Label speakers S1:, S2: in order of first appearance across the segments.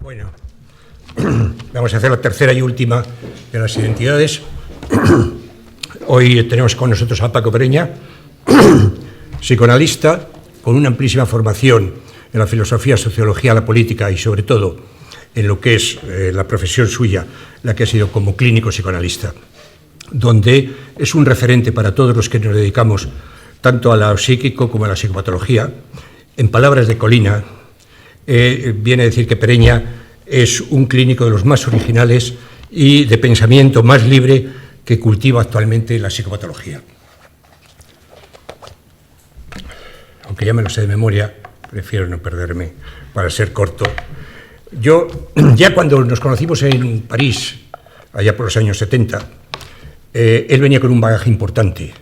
S1: Bueno, vamos a hacer la tercera y última de las identidades. Hoy tenemos con nosotros a Paco Pereña, psicoanalista con una amplísima formación en la filosofía, sociología, la política y sobre todo en lo que es la profesión suya, la que ha sido como clínico psicoanalista, donde es un referente para todos los que nos dedicamos tanto a lo psíquico como a la psicopatología. En palabras de Colina, viene a decir que Pereña es un clínico de los más originales y de pensamiento más libre que cultiva actualmente la psicopatología. Aunque ya me lo sé de memoria, prefiero no perderme para ser corto. Yo, ya cuando nos conocimos en París, allá por los años 70, él venía con un bagaje importante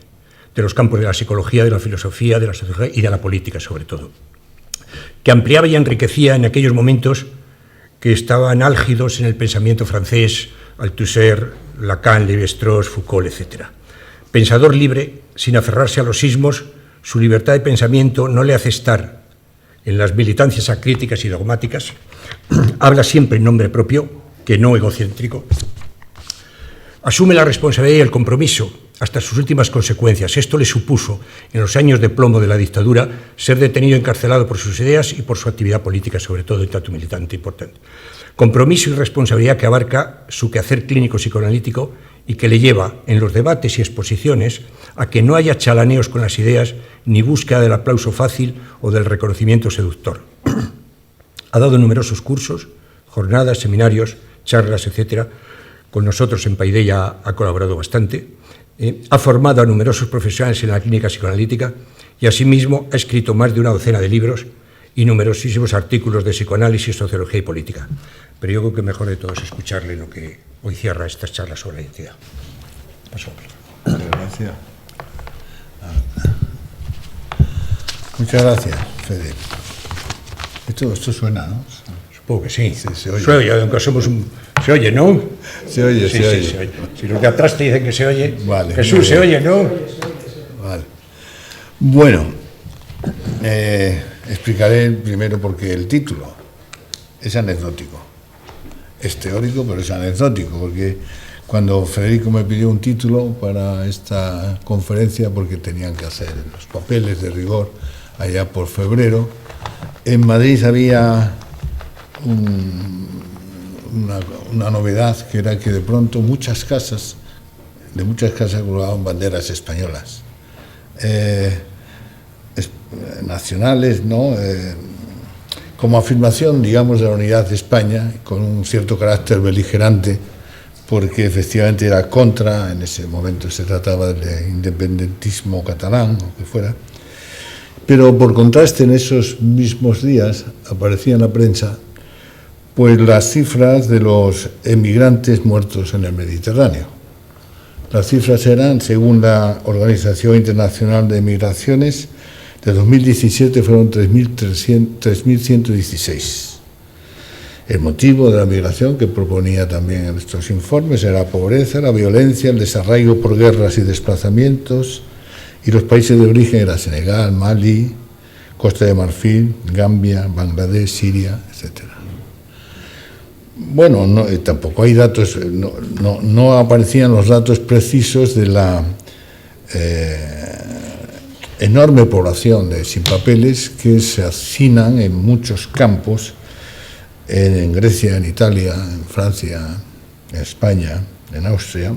S1: de los campos de la psicología, de la filosofía, de la sociología y de la política, sobre todo, que ampliaba y enriquecía en aquellos momentos que estaban álgidos en el pensamiento francés, Althusser, Lacan, Lévi-Strauss, Foucault, etc. Pensador libre, sin aferrarse a los sismos, su libertad de pensamiento no le hace estar en las militancias acríticas y dogmáticas, habla siempre en nombre propio, que no egocéntrico, asume la responsabilidad y el compromiso hasta sus últimas consecuencias. Esto le supuso, en los años de plomo de la dictadura, ser detenido y encarcelado por sus ideas y por su actividad política, sobre todo en tanto militante importante. Compromiso y responsabilidad que abarca su quehacer clínico psicoanalítico y que le lleva, en los debates y exposiciones, a que no haya chalaneos con las ideas ni búsqueda del aplauso fácil o del reconocimiento seductor. Ha dado numerosos cursos, jornadas, seminarios, charlas, etc. Con nosotros en Paideia ha colaborado bastante. Ha formado a numerosos profesionales en la clínica psicoanalítica y asimismo ha escrito más de una docena de libros y numerosísimos artículos de psicoanálisis, sociología y política. Pero yo creo que mejor de todo es escucharle lo que hoy cierra estas charlas sobre la identidad. Paso.
S2: Gracias. Muchas gracias, Fede. Esto suena, ¿no?
S1: Supongo que sí.
S2: Se oye.
S1: Se oye, aunque somos un... Se oye, ¿no?
S2: Se oye,
S1: sí,
S2: se oye.
S1: Sí, se oye. Si los de atrás te dicen que se oye,
S2: vale,
S1: Jesús, se oye, ¿no?
S2: Vale. Bueno, explicaré primero porque el título es anecdótico. Es teórico, pero es anecdótico, porque cuando Federico me pidió un título para esta conferencia, porque tenían que hacer los papeles de rigor allá por febrero, en Madrid había una novedad, que era que de pronto muchas casas colgaban banderas españolas, nacionales, ¿no? Como afirmación, digamos, de la unidad de España, con un cierto carácter beligerante, porque efectivamente era contra, en ese momento se trataba del independentismo catalán, o que fuera. Pero por contraste, en esos mismos días aparecía en la prensa pues las cifras de los emigrantes muertos en el Mediterráneo. Las cifras eran, según la Organización Internacional de Migraciones, de 2017 fueron 3.116. El motivo de la migración que proponía también en estos informes era la pobreza, la violencia, el desarraigo por guerras y desplazamientos, y los países de origen eran Senegal, Mali, Costa de Marfil, Gambia, Bangladesh, Siria, etc. Bueno, tampoco hay datos, no aparecían los datos precisos de la enorme población de sin papeles que se hacinan en muchos campos, en Grecia, en Italia, en Francia, en España, en Austria.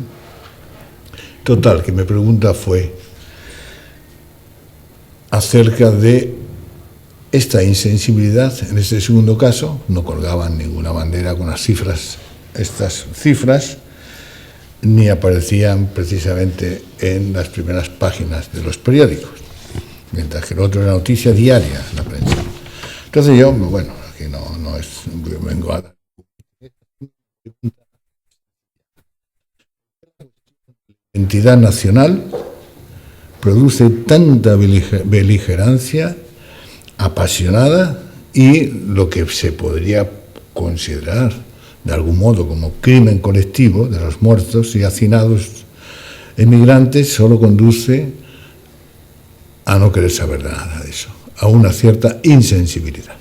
S2: Total, que mi pregunta fue acerca de esta insensibilidad. En este segundo caso no colgaban ninguna bandera con las cifras, estas cifras, ni aparecían precisamente en las primeras páginas de los periódicos, mientras que el otro era noticia diaria en la prensa. Entonces yo, bueno, aquí no es, vengo a dar identidad nacional, produce tanta beligerancia apasionada y lo que se podría considerar de algún modo como crimen colectivo de los muertos y hacinados emigrantes solo conduce a no querer saber nada de eso, a una cierta insensibilidad.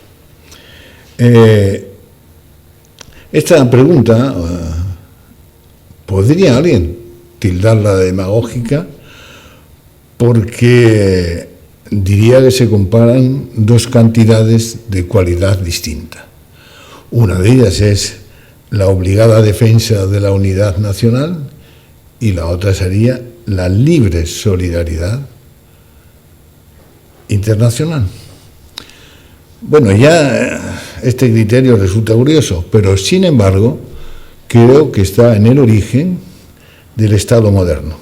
S2: Esta pregunta podría alguien tildarla de demagógica porque diría que se comparan dos cantidades de cualidad distinta. Una de ellas es la obligada defensa de la unidad nacional y la otra sería la libre solidaridad internacional. Bueno, ya este criterio resulta curioso, pero sin embargo creo que está en el origen del Estado moderno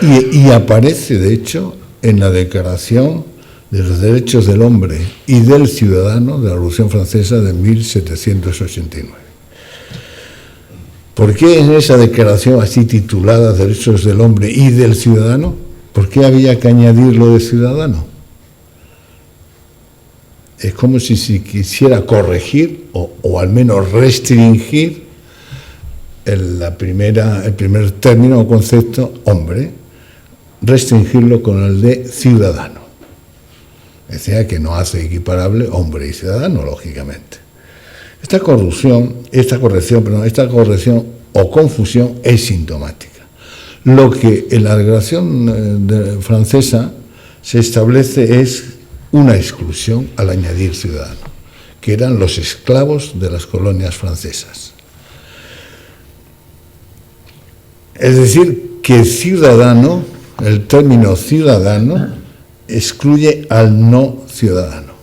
S2: y aparece de hecho en la Declaración de los Derechos del Hombre y del Ciudadano de la Revolución Francesa de 1789. ¿Por qué en esa declaración así titulada Derechos del Hombre y del Ciudadano? ¿Por qué había que añadir lo de ciudadano? Es como si se quisiera corregir o al menos restringir el primer término o concepto, hombre, restringirlo con el de ciudadano. Decía que no hace equiparable hombre y ciudadano, lógicamente. Esta corrección o confusión es sintomática. Lo que en la declaración francesa se establece es una exclusión al añadir ciudadano, que eran los esclavos de las colonias francesas. Es decir, que ciudadano, el término ciudadano, excluye al no ciudadano,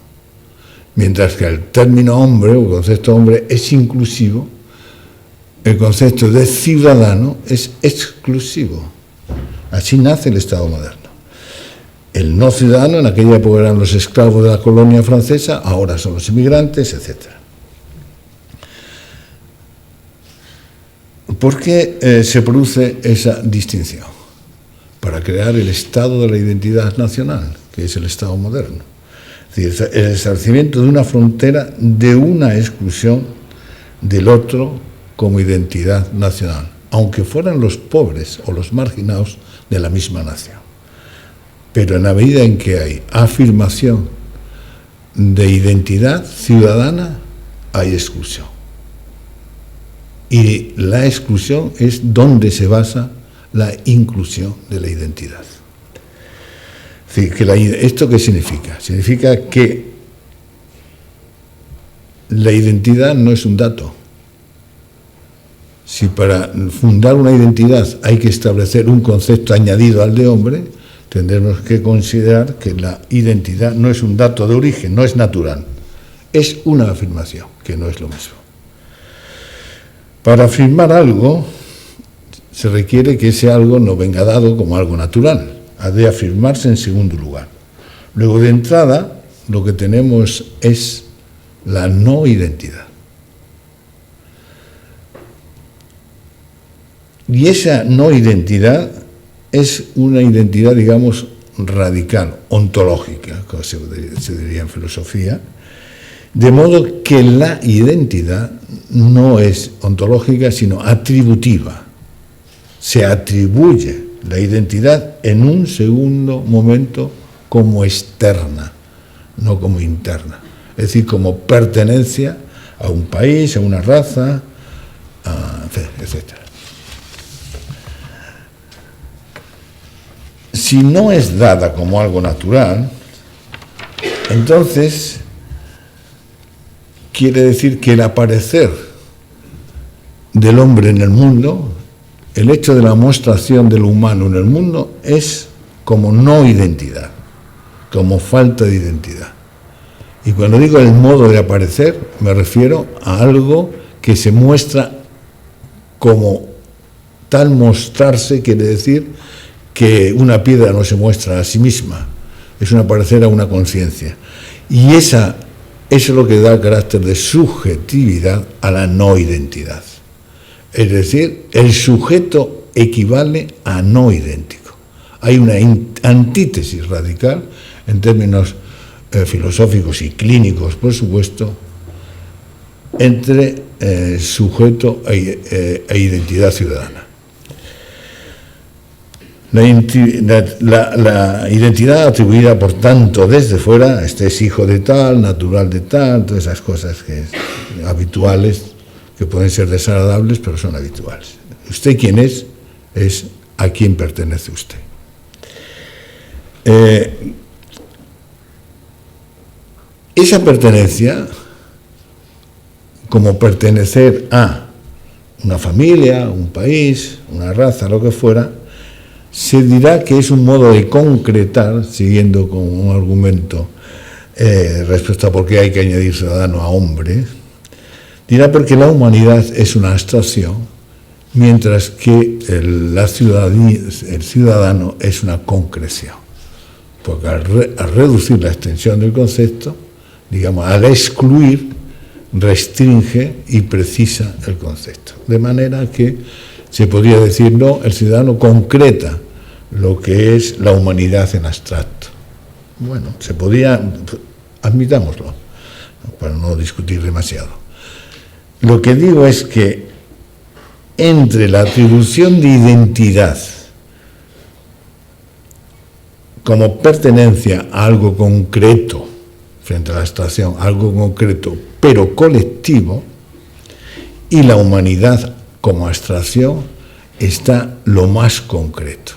S2: mientras que el término hombre o el concepto hombre es inclusivo, el concepto de ciudadano es exclusivo. Así nace el Estado moderno. El no ciudadano, en aquella época eran los esclavos de la colonia francesa, ahora son los inmigrantes, etc. ¿Por qué se produce esa distinción? Para crear el estado de la identidad nacional, que es el Estado moderno. Es decir, el establecimiento de una frontera de una exclusión del otro como identidad nacional, aunque fueran los pobres o los marginados de la misma nación. Pero en la medida en que hay afirmación de identidad ciudadana, hay exclusión. Y la exclusión es donde se basa la inclusión de la identidad. Es decir, que ¿esto qué significa? Significa que la identidad no es un dato. Si para fundar una identidad hay que establecer un concepto añadido al de hombre, tendremos que considerar que la identidad no es un dato de origen, no es natural. Es una afirmación, que no es lo mismo. Para afirmar algo, se requiere que ese algo no venga dado como algo natural, ha de afirmarse en segundo lugar. Luego, de entrada, lo que tenemos es la no identidad. Y esa no identidad es una identidad, digamos, radical, ontológica, como se diría en filosofía, de modo que la identidad no es ontológica, sino atributiva. Se atribuye la identidad en un segundo momento como externa, no como interna. Es decir, como pertenencia a un país, a una raza, etc. Si no es dada como algo natural, entonces quiere decir que el aparecer del hombre en el mundo, el hecho de la mostración del humano en el mundo, es como no identidad, como falta de identidad. Y cuando digo el modo de aparecer, me refiero a algo que se muestra como tal. Mostrarse quiere decir que una piedra no se muestra a sí misma, es un aparecer a una conciencia. Y eso es lo que da carácter de subjetividad a la no identidad. Es decir, el sujeto equivale a no idéntico. Hay una antítesis radical en términos filosóficos y clínicos, por supuesto, entre sujeto e identidad ciudadana. La identidad atribuida, por tanto, desde fuera, este es hijo de tal, natural de tal, todas esas cosas que habituales que pueden ser desagradables, pero son habituales. Usted quién es a quién pertenece usted. Esa pertenencia, como pertenecer a una familia, un país, una raza, lo que fuera, se dirá que es un modo de concretar, siguiendo con un argumento respecto a por qué hay que añadir ciudadano a hombre, dirá porque la humanidad es una abstracción, mientras que el ciudadano es una concreción. Porque al reducir la extensión del concepto, digamos, al excluir, restringe y precisa el concepto. De manera que se podría decir, no, el ciudadano concreta lo que es la humanidad en abstracto. Bueno, se podría, admitámoslo, para no discutir demasiado. Lo que digo es que entre la atribución de identidad como pertenencia a algo concreto, frente a la abstracción, algo concreto, pero colectivo, y la humanidad como abstracción, está lo más concreto,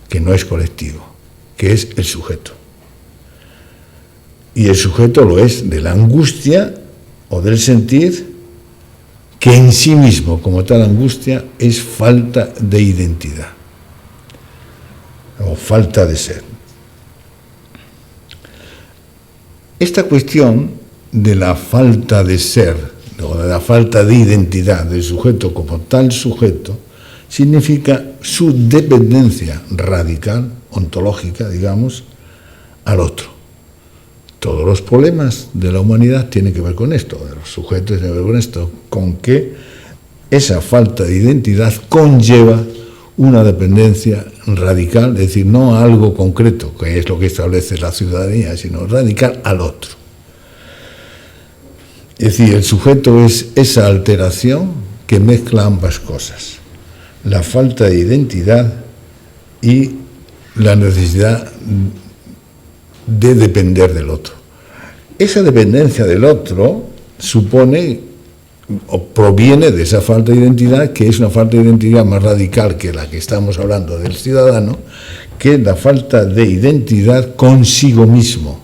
S2: que no es colectivo, que es el sujeto. Y el sujeto lo es de la angustia o del sentir, que en sí mismo, como tal angustia, es falta de identidad o falta de ser. Esta cuestión de la falta de ser o de la falta de identidad del sujeto como tal sujeto significa su dependencia radical, ontológica, digamos, al otro. Todos los problemas de la humanidad tienen que ver con esto, de los sujetos tienen que ver con esto, con que esa falta de identidad conlleva una dependencia radical, es decir, no a algo concreto, que es lo que establece la ciudadanía, sino radical al otro. Es decir, el sujeto es esa alteración que mezcla ambas cosas, la falta de identidad y la necesidad de depender del otro. Esa dependencia del otro supone o proviene de esa falta de identidad, que es una falta de identidad más radical que la que estamos hablando del ciudadano, que es la falta de identidad consigo mismo,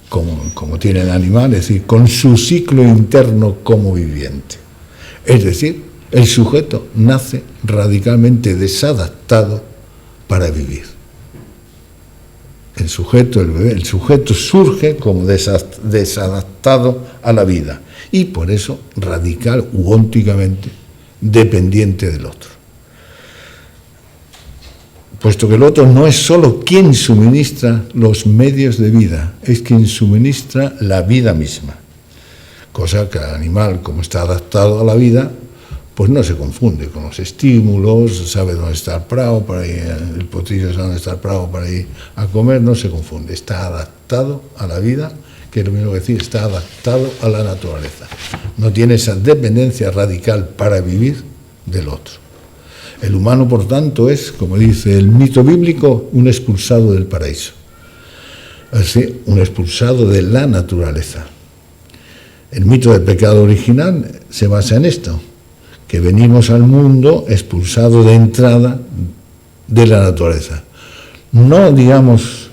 S2: como tiene el animal, es decir, con su ciclo interno como viviente. Es decir, el sujeto nace radicalmente desadaptado para vivir. El sujeto surge como desadaptado a la vida y por eso radical u ónticamente dependiente del otro. Puesto que el otro no es solo quien suministra los medios de vida, es quien suministra la vida misma. Cosa que el animal, como está adaptado a la vida, pues no se confunde con los estímulos, sabe dónde está el prado, para ir, el potrillo sabe dónde está el prado para ir a comer, no se confunde, está adaptado a la vida, que es lo mismo que decir, está adaptado a la naturaleza. No tiene esa dependencia radical para vivir del otro. El humano, por tanto, es, como dice el mito bíblico, un expulsado del paraíso. Así, un expulsado de la naturaleza. El mito del pecado original se basa en esto, que venimos al mundo expulsados de entrada de la naturaleza. No, digamos,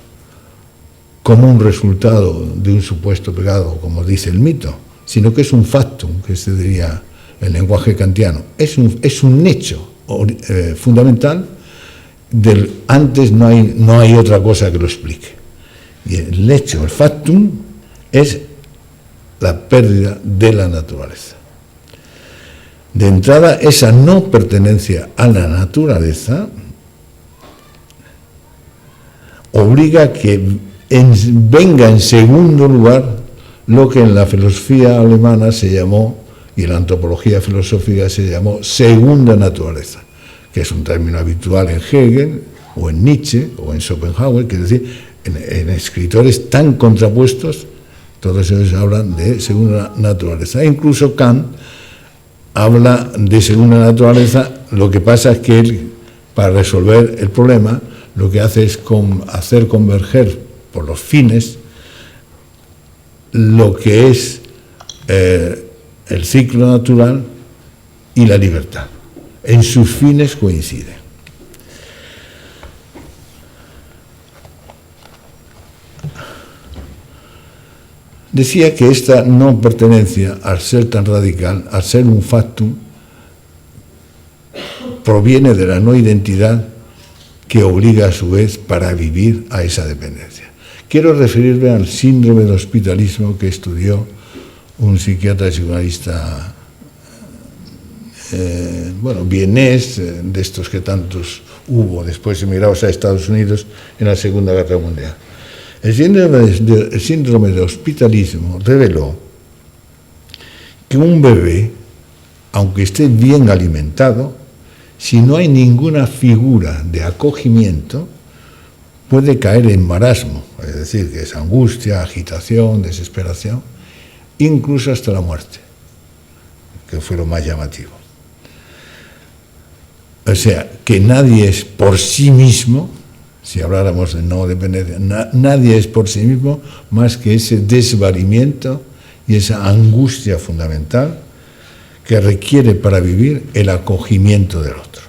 S2: como un resultado de un supuesto pecado, como dice el mito, sino que es un factum, que se diría en lenguaje kantiano. Es un hecho fundamental, antes no hay otra cosa que lo explique. Y el hecho, el factum, es la pérdida de la naturaleza. De entrada, esa no pertenencia a la naturaleza obliga a que venga en segundo lugar lo que en la filosofía alemana se llamó, y en la antropología filosófica se llamó, segunda naturaleza, que es un término habitual en Hegel, o en Nietzsche, o en Schopenhauer, que es decir, en escritores tan contrapuestos, todos ellos hablan de segunda naturaleza. E incluso Kant habla de segunda naturaleza, lo que pasa es que él, para resolver el problema, lo que hace es hacer converger por los fines lo que es el ciclo natural y la libertad. En sus fines coinciden. Decía que esta no pertenencia, al ser tan radical, al ser un factum, proviene de la no identidad que obliga a su vez para vivir a esa dependencia. Quiero referirme al síndrome de hospitalismo que estudió un psiquiatra y psicoanalista vienés, de estos que tantos hubo después emigrados a Estados Unidos en la Segunda Guerra Mundial. El síndrome de hospitalismo reveló que un bebé, aunque esté bien alimentado, si no hay ninguna figura de acogimiento, puede caer en marasmo, es decir, que es angustia, agitación, desesperación, incluso hasta la muerte, que fue lo más llamativo. O sea, que nadie es por sí mismo, si habláramos de no dependencia, nadie es por sí mismo más que ese desvalimiento y esa angustia fundamental que requiere para vivir el acogimiento del otro.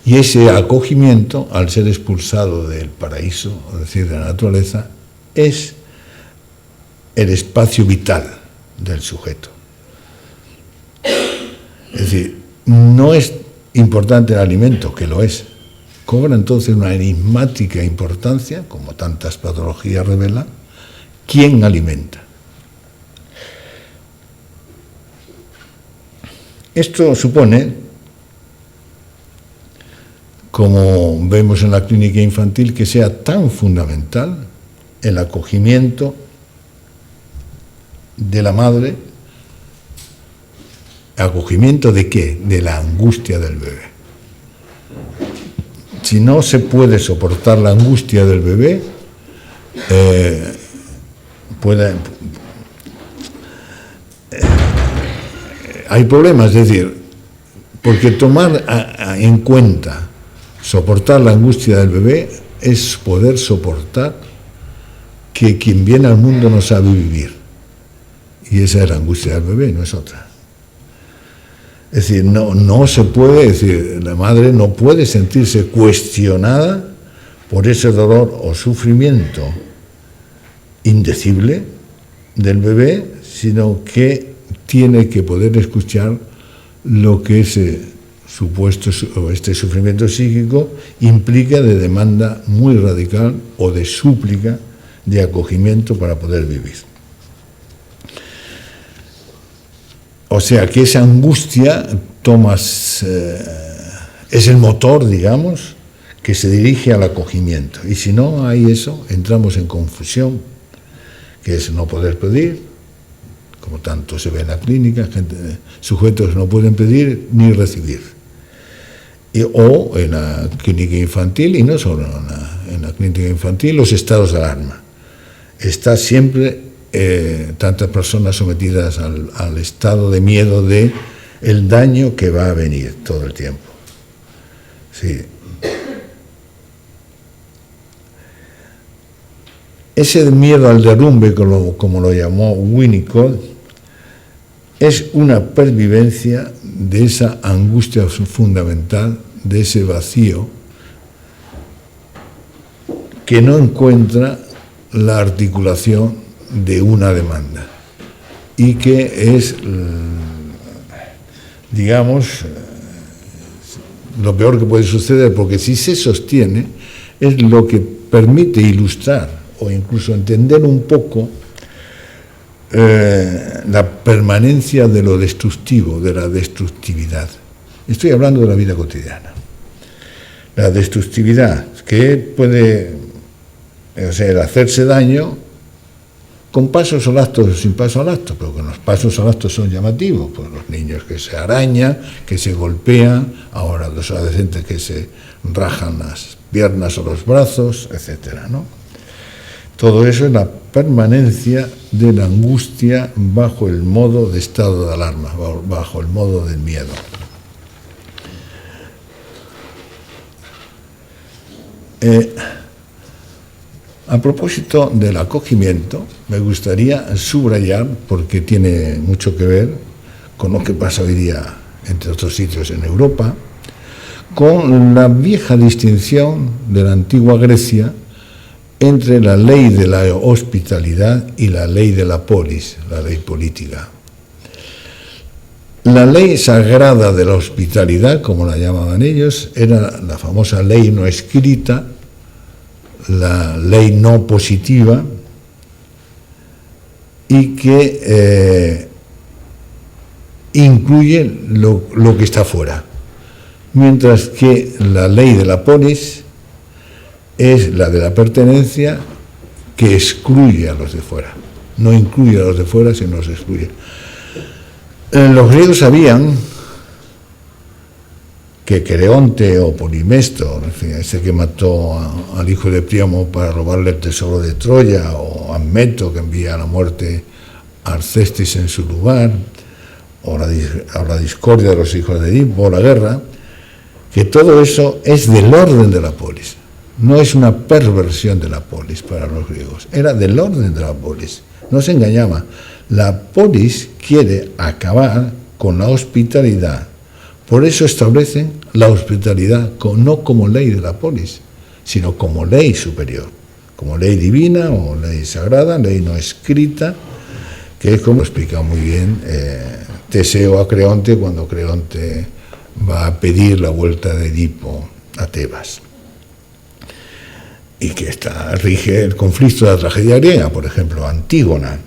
S2: Y ese acogimiento, al ser expulsado del paraíso, es decir, de la naturaleza, es el espacio vital del sujeto. Es decir, no es importante el alimento, que lo es. Cobra entonces una enigmática importancia, como tantas patologías revelan, ¿quién alimenta? Esto supone, como vemos en la clínica infantil, que sea tan fundamental el acogimiento de la madre. ¿Acogimiento de qué? De la angustia del bebé. Si no se puede soportar la angustia del bebé, hay problemas, es decir, porque tomar en cuenta, soportar la angustia del bebé es poder soportar que quien viene al mundo no sabe vivir. Y esa es la angustia del bebé, no es otra. Es decir, no se puede, es decir, la madre no puede sentirse cuestionada por ese dolor o sufrimiento indecible del bebé, sino que tiene que poder escuchar lo que ese supuesto o este sufrimiento psíquico implica de demanda muy radical o de súplica de acogimiento para poder vivir. O sea que esa angustia es el motor, digamos, que se dirige al acogimiento. Y si no hay eso, entramos en confusión, que es no poder pedir, como tanto se ve en la clínica, sujetos no pueden pedir ni recibir. O en la clínica infantil, y no solo en la clínica infantil, los estados de alarma. Está siempre tantas personas sometidas al estado de miedo de el daño que va a venir todo el tiempo. Sí. Ese miedo al derrumbe, como lo llamó Winnicott, es una pervivencia de esa angustia fundamental, de ese vacío que no encuentra la articulación de una demanda y que es, digamos, lo peor que puede suceder, porque si se sostiene es lo que permite ilustrar o incluso entender un poco la permanencia de lo destructivo, de la destructividad. Estoy hablando de la vida cotidiana. La destructividad, que puede, o sea, el hacerse daño con pasos al acto o sin paso al acto, pero que los pasos al acto son llamativos, pues los niños que se arañan, que se golpean, ahora los adolescentes que se rajan las piernas o los brazos, etcétera, ¿no? Todo eso es la permanencia de la angustia bajo el modo de estado de alarma, bajo el modo del miedo. A propósito del acogimiento, me gustaría subrayar, porque tiene mucho que ver con lo que pasa hoy día, entre otros sitios en Europa, con la vieja distinción de la antigua Grecia entre la ley de la hospitalidad y la ley de la polis, la ley política. La ley sagrada de la hospitalidad, como la llamaban ellos, era la famosa ley no escrita, la ley no positiva, y que incluye lo que está fuera. Mientras que la ley de la polis es la de la pertenencia, que excluye a los de fuera. No incluye a los de fuera, sino los excluye. Los griegos sabían que Creonte o Polimesto, en fin, ese que mató al hijo de Príamo para robarle el tesoro de Troya, o Admeto, que envía a la muerte a Alcestis en su lugar, o la discordia de los hijos de Edipo, o la guerra, que todo eso es del orden de la polis. No es una perversión de la polis para los griegos, era del orden de la polis. No se engañaba. La polis quiere acabar con la hospitalidad. Por eso establecen la hospitalidad no como ley de la polis, sino como ley superior, como ley divina o ley sagrada, ley no escrita, que es como explica muy bien Teseo a Creonte cuando Creonte va a pedir la vuelta de Edipo a Tebas. Y que rige el conflicto de la tragedia griega, por ejemplo, Antígona.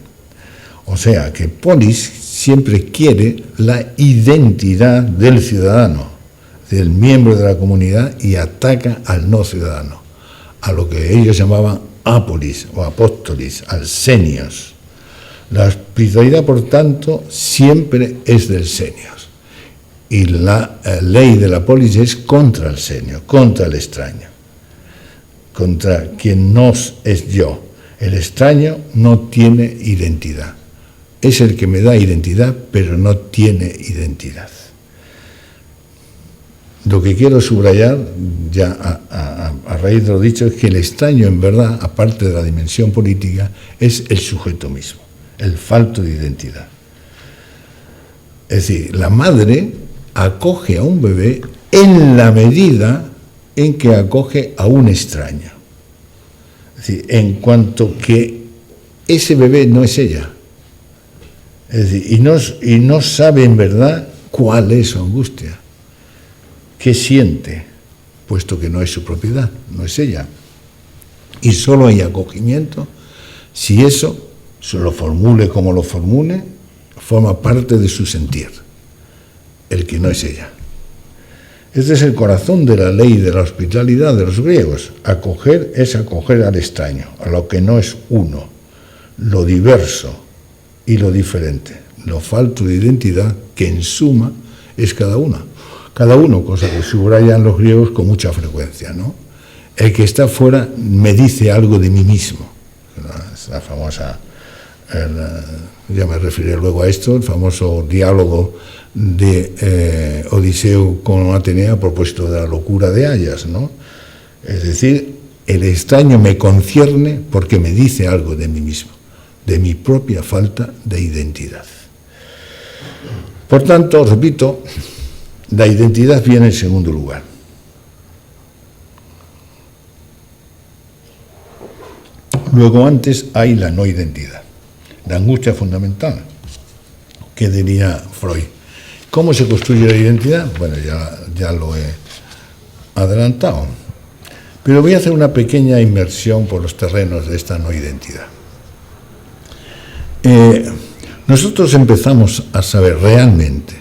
S2: O sea, que polis siempre quiere la identidad del ciudadano, del miembro de la comunidad, y ataca al no ciudadano, a lo que ellos llamaban apolis o apóstolis, al senios. La hospitalidad, por tanto, siempre es del senios. Y la ley de la polis es contra el senio, contra el extraño, contra quien no es yo. El extraño no tiene identidad. Es el que me da identidad, pero no tiene identidad. Lo que quiero subrayar, ya a raíz de lo dicho, es que el extraño, en verdad, aparte de la dimensión política, es el sujeto mismo, el falto de identidad. Es decir, la madre acoge a un bebé en la medida en que acoge a un extraño. Es decir, en cuanto que ese bebé no es ella. Es decir, y no sabe en verdad cuál es su angustia, qué siente, puesto que no es su propiedad, no es ella. Y solo hay acogimiento si eso, se lo formule como lo formule, forma parte de su sentir, el que no es ella. Este es el corazón de la ley de la hospitalidad de los griegos. Acoger es acoger al extraño, a lo que no es uno, lo diverso y lo diferente, lo falto de identidad, que en suma es cada uno, cosa que subrayan los griegos con mucha frecuencia, ¿no? El que está fuera me dice algo de mí mismo. La famosa, ya me referiré luego a esto, el famoso diálogo de Odiseo con Atenea a propósito de la locura de Ayas, ¿no? Es decir, el extraño me concierne porque me dice algo de mí mismo, de mi propia falta de identidad. Por tanto, repito, la identidad viene en segundo lugar. Luego, antes hay la no identidad, la angustia fundamental, que diría Freud. ¿Cómo se construye la identidad? Bueno, ya lo he adelantado. Pero voy a hacer una pequeña inmersión por los terrenos de esta no identidad. Nosotros empezamos a saber realmente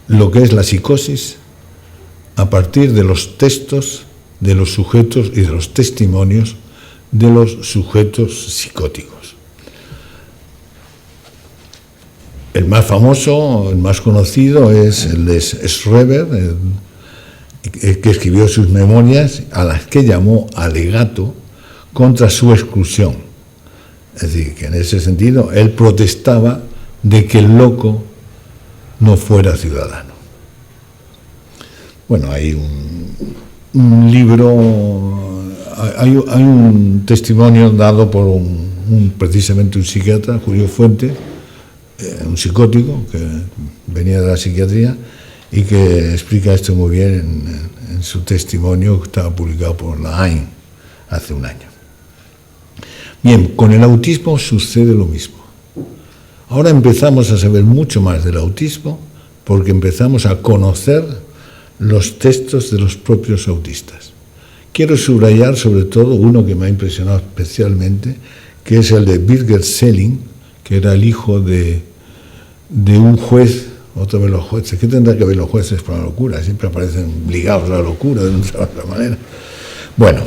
S2: lo que es la psicosis a partir de los textos de los sujetos y de los testimonios de los sujetos psicóticos. El más famoso, el más conocido es el de Schreber, que escribió sus memorias, a las que llamó alegato contra su exclusión. Es decir, que en ese sentido él protestaba de que el loco no fuera ciudadano. Bueno, hay un libro, hay un testimonio dado por un precisamente un psiquiatra, Julio Fuentes, un psicótico que venía de la psiquiatría y que explica esto muy bien en su testimonio que estaba publicado por la AIN hace un año. Bien, con el autismo sucede lo mismo. Ahora empezamos a saber mucho más del autismo porque empezamos a conocer los textos de los propios autistas. Quiero subrayar sobre todo uno que me ha impresionado especialmente, que es el de Birger Selling, que era el hijo de un juez, otro de los jueces. ¿Qué tendrá que ver los jueces con la locura? Siempre aparecen ligados a la locura de una u otra manera. Bueno,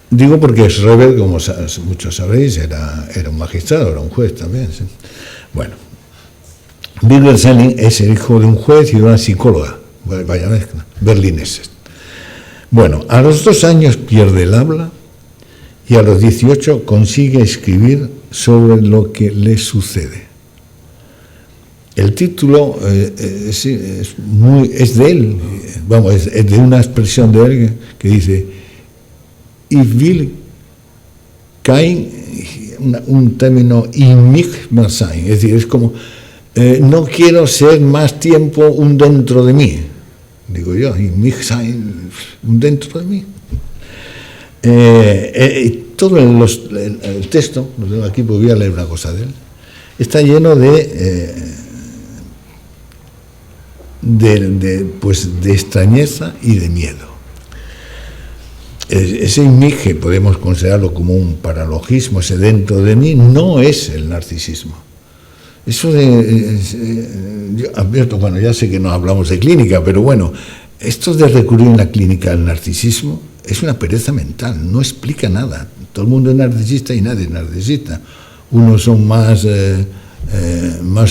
S2: digo porque Schreber, como muchos sabéis, era un magistrado, era un juez también. ¿Sí? Bueno, Birger Selling es el hijo de un juez y de una psicóloga, vaya mezcla, berlineses. Bueno, a los 2 años pierde el habla y a los 18 consigue escribir sobre lo que le sucede. El título es de él, vamos, es de una expresión de él que dice "Ich will kein", un término "in mich mehr sein", es decir, es como no quiero ser más tiempo un dentro de mí. Digo yo, "in mich sein", un dentro de mí. Todo el texto, lo tengo aquí porque voy a leer una cosa de él, está lleno de extrañeza y de miedo. Ese inmige podemos considerarlo como un paralogismo, ese dentro de mí, no es el narcisismo. Eso yo advierto, bueno, ya sé que no hablamos de clínica, pero bueno, esto de recurrir en la clínica al narcisismo es una pereza mental, no explica nada. Todo el mundo es narcisista y nadie es narcisista. Unos son más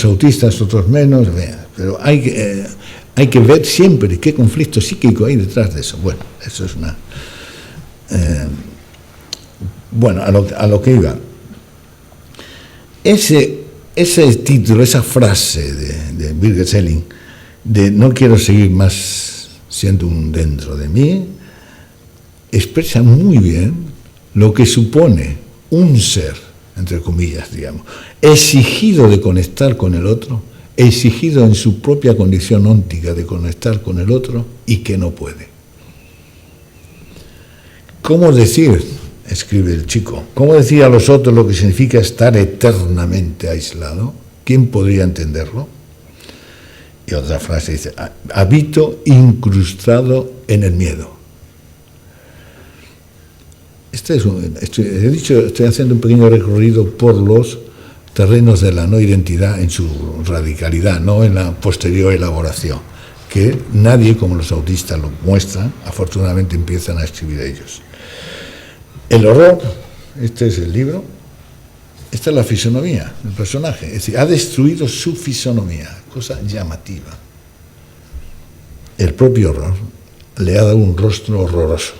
S2: autistas, otros menos, pero hay que ver siempre qué conflicto psíquico hay detrás de eso. Bueno, eso es una... bueno, a lo que iba. Ese título, esa frase de Birger Selling, de "no quiero seguir más siendo un dentro de mí", expresa muy bien lo que supone un ser, entre comillas, digamos, exigido de conectar con el otro, exigido en su propia condición óntica de conectar con el otro y que no puede. ¿Cómo decir, escribe el chico, cómo decir a los otros lo que significa estar eternamente aislado? ¿Quién podría entenderlo? Y otra frase dice, habito incrustado en el miedo. Estoy haciendo un pequeño recorrido por los terrenos de la no identidad en su radicalidad, no en la posterior elaboración, que nadie, como los autistas lo muestran, afortunadamente empiezan a escribir ellos. El horror, este es el libro, esta es la fisonomía del personaje, es decir, ha destruido su fisonomía, cosa llamativa. El propio horror le ha dado un rostro horroroso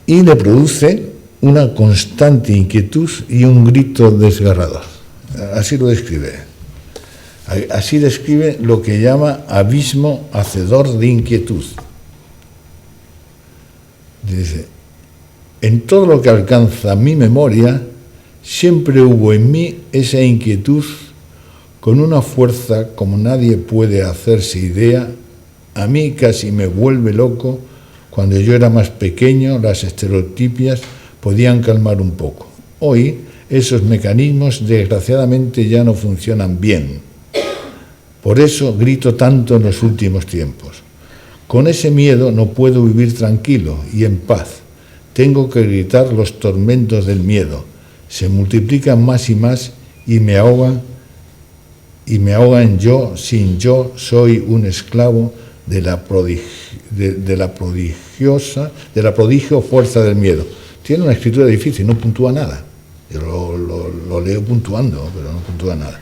S2: y le produce una constante inquietud y un grito desgarrador. Así lo describe. Así describe lo que llama abismo hacedor de inquietud. Dice, en todo lo que alcanza mi memoria, siempre hubo en mí esa inquietud con una fuerza como nadie puede hacerse idea. A mí casi me vuelve loco. Cuando yo era más pequeño, las estereotipias podían calmar un poco. Hoy, esos mecanismos desgraciadamente ya no funcionan bien. Por eso grito tanto en los últimos tiempos. Con ese miedo no puedo vivir tranquilo y en paz. Tengo que gritar los tormentos del miedo. Se multiplican más y más y me ahogan yo, sin yo, soy un esclavo de la prodigio fuerza del miedo. Tiene una escritura difícil, no puntúa nada. Yo lo leo puntuando, pero no puntúa nada.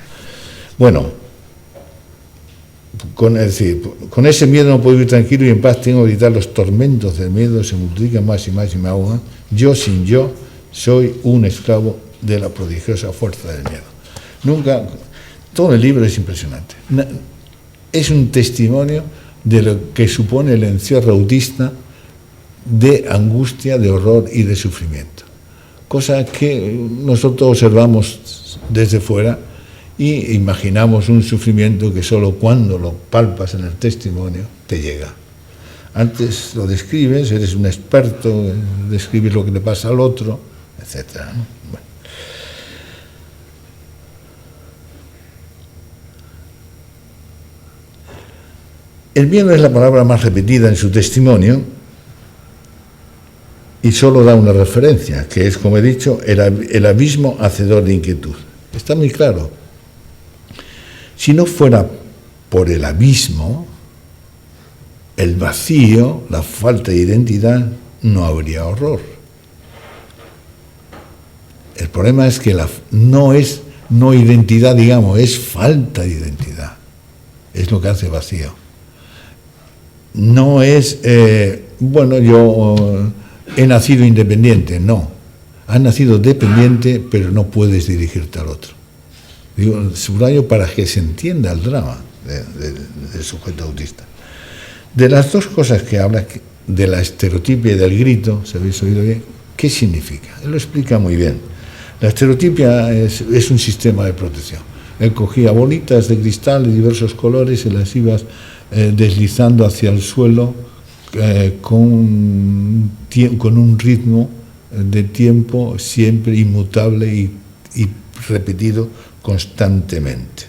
S2: Bueno, con ese miedo no puedo vivir tranquilo y en paz, tengo que evitar los tormentos del miedo, se multiplican más y más y me ahogan. Yo, sin yo, soy un esclavo de la prodigiosa fuerza del miedo. Todo el libro es impresionante. Es un testimonio de lo que supone el encierro autista de angustia, de horror y de sufrimiento. cosa que nosotros observamos desde fuera y imaginamos un sufrimiento que solo cuando lo palpas en el testimonio te llega. Antes lo describes, eres un experto en describir lo que le pasa al otro, etc., ¿no? Bueno. El miedo es la palabra más repetida en su testimonio y solo da una referencia, que es, como he dicho, el abismo hacedor de inquietud. Está muy claro. Si no fuera por el abismo, el vacío, la falta de identidad, no habría horror. El problema es que no es no identidad, digamos, es falta de identidad. Es lo que hace vacío. No es, bueno, yo he nacido independiente, no. Has nacido dependiente, pero no puedes dirigirte al otro. Digo, subrayo para que se entienda el drama del sujeto autista. De las dos cosas que habla, de la estereotipia y del grito, ¿se habéis oído bien? ¿Qué significa? Él lo explica muy bien. La estereotipia es un sistema de protección. Él cogía bolitas de cristal de diversos colores y las ibas deslizando hacia el suelo con un ritmo de tiempo siempre inmutable y repetido constantemente.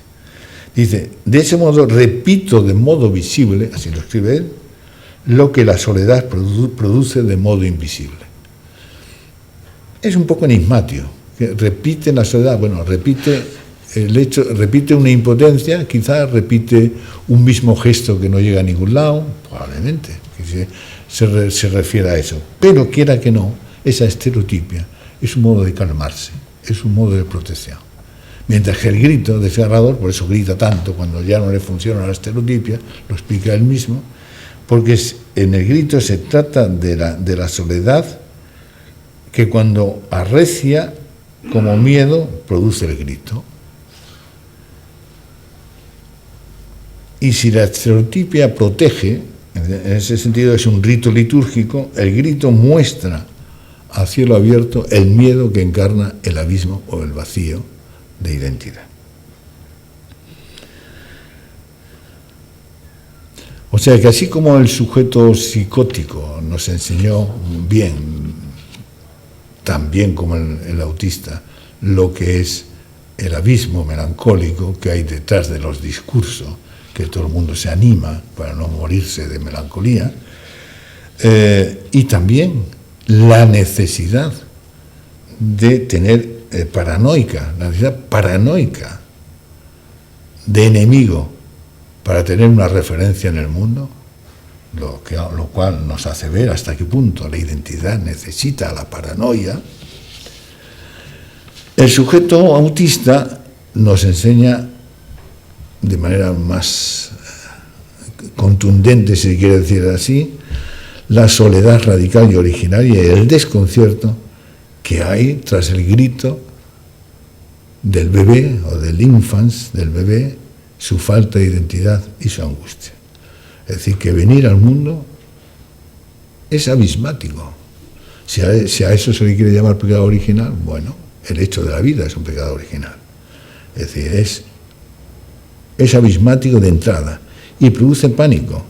S2: Dice, de ese modo repito de modo visible, así lo escribe él, lo que la soledad produce de modo invisible. Es un poco enigmático, que repite la soledad, bueno, repite una impotencia, quizás repite un mismo gesto que no llega a ningún lado, probablemente, que se refiere a eso. Pero quiera que no, esa estereotipia es un modo de calmarse, es un modo de protección. Mientras que el grito desgarrador, por eso grita tanto cuando ya no le funciona la estereotipia, lo explica él mismo, porque en el grito se trata de la soledad que cuando arrecia como miedo produce el grito. Y si la estereotipia protege, en ese sentido es un rito litúrgico, el grito muestra a cielo abierto el miedo que encarna el abismo o el vacío de identidad. O sea que así como el sujeto psicótico nos enseñó bien, tan bien como el autista, lo que es el abismo melancólico que hay detrás de los discursos, que todo el mundo se anima para no morirse de melancolía, y también la necesidad de tener la necesidad paranoica de enemigo para tener una referencia en el mundo, lo cual nos hace ver hasta qué punto la identidad necesita la paranoia. El sujeto autista nos enseña de manera más contundente, si se quiere decir así, la soledad radical y originaria y el desconcierto que hay tras el grito del bebé o del infans, del bebé, su falta de identidad y su angustia. Es decir, que venir al mundo es abismático. Si a eso se le quiere llamar pecado original, bueno, el hecho de la vida es un pecado original. Es decir, es abismático de entrada y produce pánico,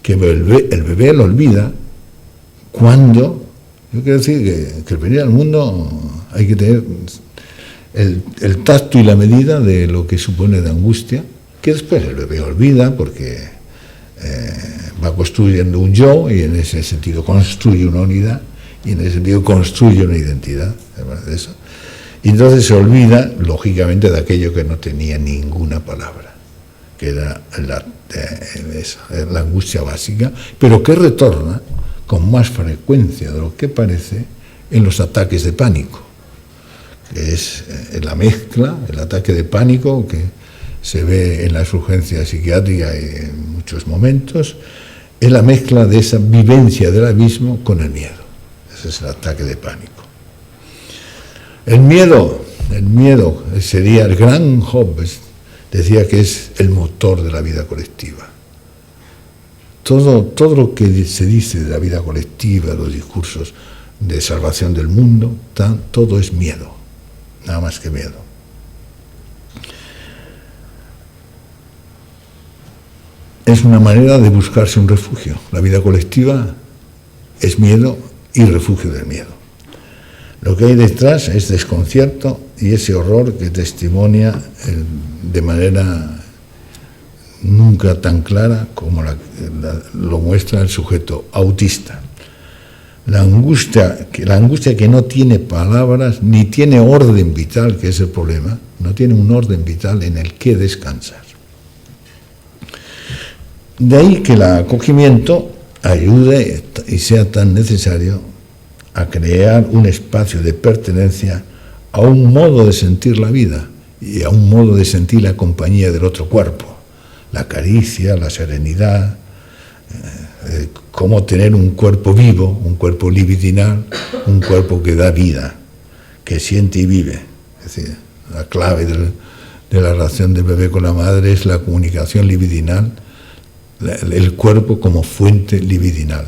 S2: que el bebé lo olvida cuando, yo quiero decir que el venir al mundo hay que tener el tacto y la medida de lo que supone de angustia, que después el bebé olvida porque va construyendo un yo y en ese sentido construye una unidad y en ese sentido construye una identidad. De eso. Y entonces se olvida, lógicamente, de aquello que no tenía ninguna palabra, que era la angustia básica, pero que retorna con más frecuencia de lo que parece en los ataques de pánico, que es la mezcla, el ataque de pánico que se ve en las urgencias psiquiátricas en muchos momentos, es la mezcla de esa vivencia del abismo con el miedo. Ese es el ataque de pánico. El miedo sería el gran Hobbes, decía que es el motor de la vida colectiva. Todo lo que se dice de la vida colectiva, los discursos, de salvación del mundo, todo es miedo, nada más que miedo. Es una manera de buscarse un refugio. La vida colectiva es miedo y refugio del miedo. Lo que hay detrás es desconcierto y ese horror que testimonia de manera nunca tan clara como lo muestra el sujeto autista. La angustia que no tiene palabras ni tiene orden vital, que es el problema, no tiene un orden vital en el que descansar. De ahí que el acogimiento ayude y sea tan necesario a crear un espacio de pertenencia a un modo de sentir la vida y a un modo de sentir la compañía del otro cuerpo, la caricia, la serenidad, cómo tener un cuerpo vivo, un cuerpo libidinal, un cuerpo que da vida, que siente y vive. Es decir, la clave de la relación del bebé con la madre es la comunicación libidinal, el cuerpo como fuente libidinal,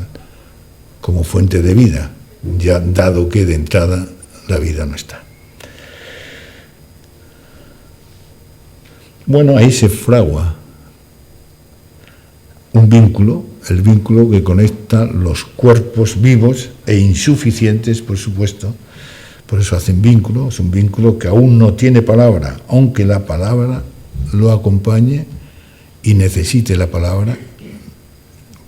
S2: como fuente de vida, ya dado que de entrada la vida no está. Bueno, ahí se fragua un vínculo, el vínculo que conecta los cuerpos vivos e insuficientes, por supuesto, por eso hacen vínculo, es un vínculo que aún no tiene palabra, aunque la palabra lo acompañe y necesite la palabra,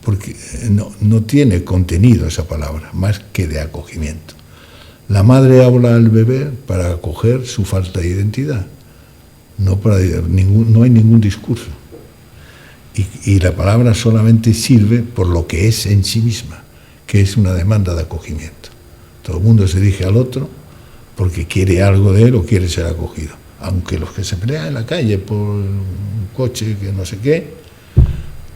S2: porque no tiene contenido esa palabra, más que de acogimiento. La madre habla al bebé para acoger su falta de identidad, no hay ningún discurso. Y la palabra solamente sirve por lo que es en sí misma, que es una demanda de acogimiento. Todo el mundo se dirige al otro porque quiere algo de él o quiere ser acogido. Aunque los que se pelean en la calle por un coche que no sé qué,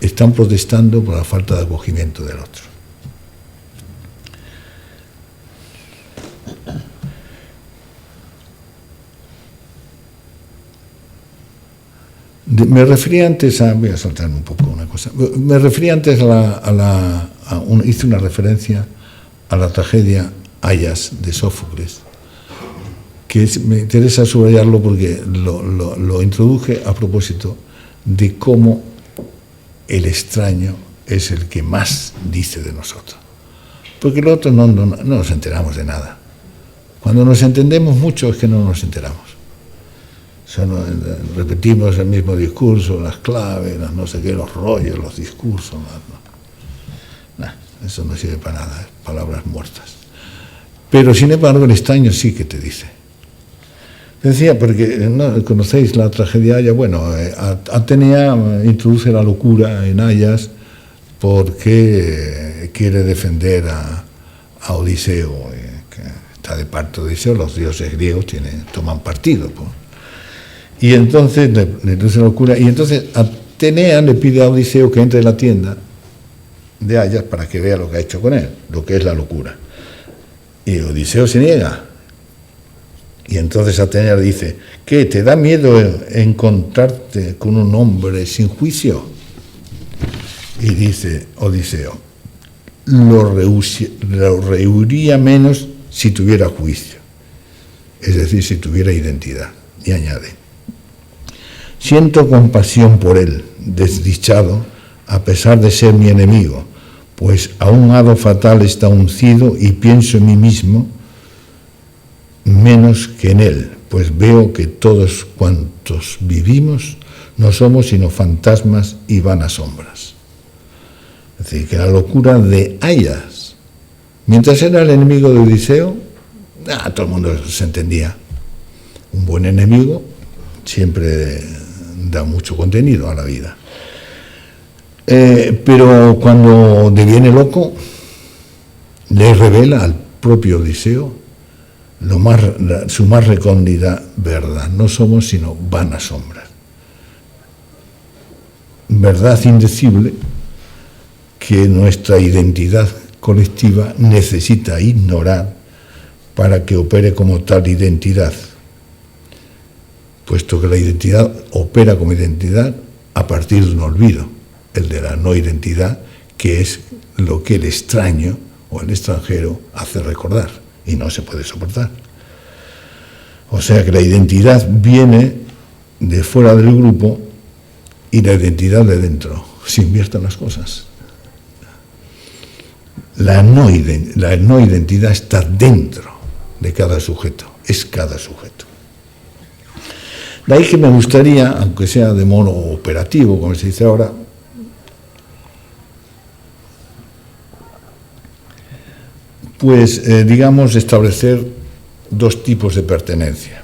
S2: están protestando por la falta de acogimiento del otro. Me refería antes voy a saltarme un poco una cosa. Me refería antes hice una referencia a la tragedia Ayas de Sófocles, que me interesa subrayarlo porque lo introduje a propósito de cómo el extraño es el que más dice de nosotros. Porque los otros no nos enteramos de nada. Cuando nos entendemos mucho es que no nos enteramos. Repetimos el mismo discurso, las claves, las no sé qué, los rollos, los discursos. Eso no sirve para nada, palabras muertas. Pero sin embargo el extraño sí que te dice. Decía, porque ¿no? Conocéis la tragedia Ayas. Bueno, Atenea introduce la locura en Ayas porque quiere defender a Odiseo, que está de parte de Odiseo. Los dioses griegos toman partido y entonces le introduce la locura, y entonces Atenea le pide a Odiseo que entre en la tienda de Ayas para que vea lo que ha hecho con él, lo que es la locura. Y Odiseo se niega. Y entonces Atenea le dice: ¿qué, te da miedo encontrarte con un hombre sin juicio? Y dice Odiseo: lo rehuiría menos si tuviera juicio, es decir, si tuviera identidad. Y añade: siento compasión por él, desdichado, a pesar de ser mi enemigo, pues a un hado fatal está uncido y pienso en mí mismo menos que en él, pues veo que todos cuantos vivimos no somos sino fantasmas y vanas sombras. Es decir, que la locura de Ayas, mientras era el enemigo de Odiseo, todo el mundo se entendía. Un buen enemigo siempre da mucho contenido a la vida. Pero cuando deviene loco, le revela al propio Odiseo su más recóndita verdad. No somos sino vanas sombras. Verdad indecible que nuestra identidad colectiva necesita ignorar para que opere como tal identidad, puesto que la identidad opera como identidad a partir de un olvido, el de la no identidad, que es lo que el extraño o el extranjero hace recordar y no se puede soportar. O sea que la identidad viene de fuera del grupo y la identidad de dentro. Se invierten las cosas. La no identidad está dentro de cada sujeto, es cada sujeto. De ahí que me gustaría, aunque sea de modo operativo, como se dice ahora, pues digamos establecer dos tipos de pertenencia,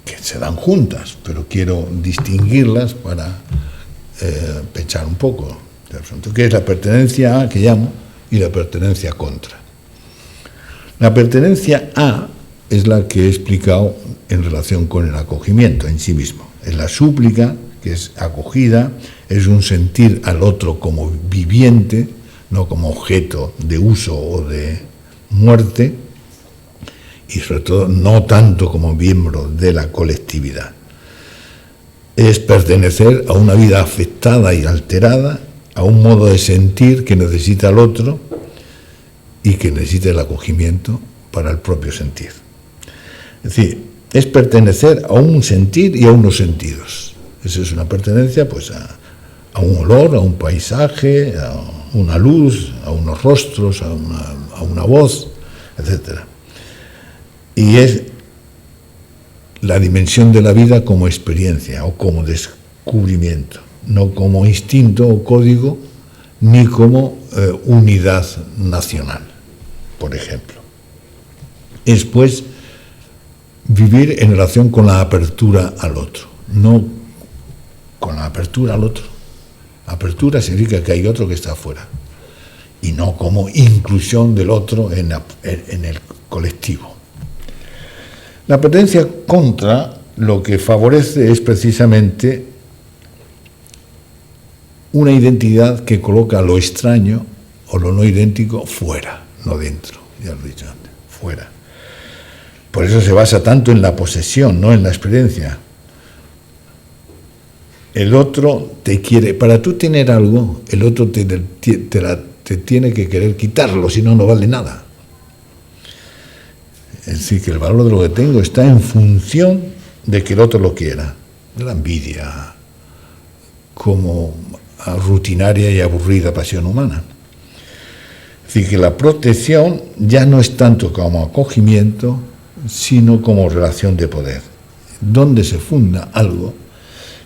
S2: que se dan juntas, pero quiero distinguirlas para pensar un poco, que es la pertenencia a, que llamo, y la pertenencia contra. La pertenencia a es la que he explicado en relación con el acogimiento en sí mismo. Es la súplica, que es acogida, es un sentir al otro como viviente, no como objeto de uso o de muerte, y sobre todo no tanto como miembro de la colectividad. Es pertenecer a una vida afectada y alterada, a un modo de sentir que necesita al otro y que necesita el acogimiento para el propio sentir. Es decir, es pertenecer a un sentir y a unos sentidos. Esa es una pertenencia pues, a un olor, a un paisaje, a una luz, a unos rostros, a una voz, etc. Y es la dimensión de la vida como experiencia o como descubrimiento, no como instinto o código, ni como unidad nacional, por ejemplo. Es, pues, vivir en relación con la apertura al otro, no con la apertura al otro. Apertura significa que hay otro que está afuera, y no como inclusión del otro en el colectivo. La pertenencia contra lo que favorece es precisamente una identidad que coloca lo extraño o lo no idéntico fuera, no dentro, ya lo he dicho antes, fuera. Por eso se basa tanto en la posesión, no en la experiencia. El otro te quiere, para tú tener algo, el otro te tiene que querer quitarlo, si no, no vale nada. Es decir, que el valor de lo que tengo está en función de que el otro lo quiera. La envidia, como rutinaria y aburrida pasión humana. Es decir, que la protección ya no es tanto como acogimiento, sino como relación de poder, donde se funda algo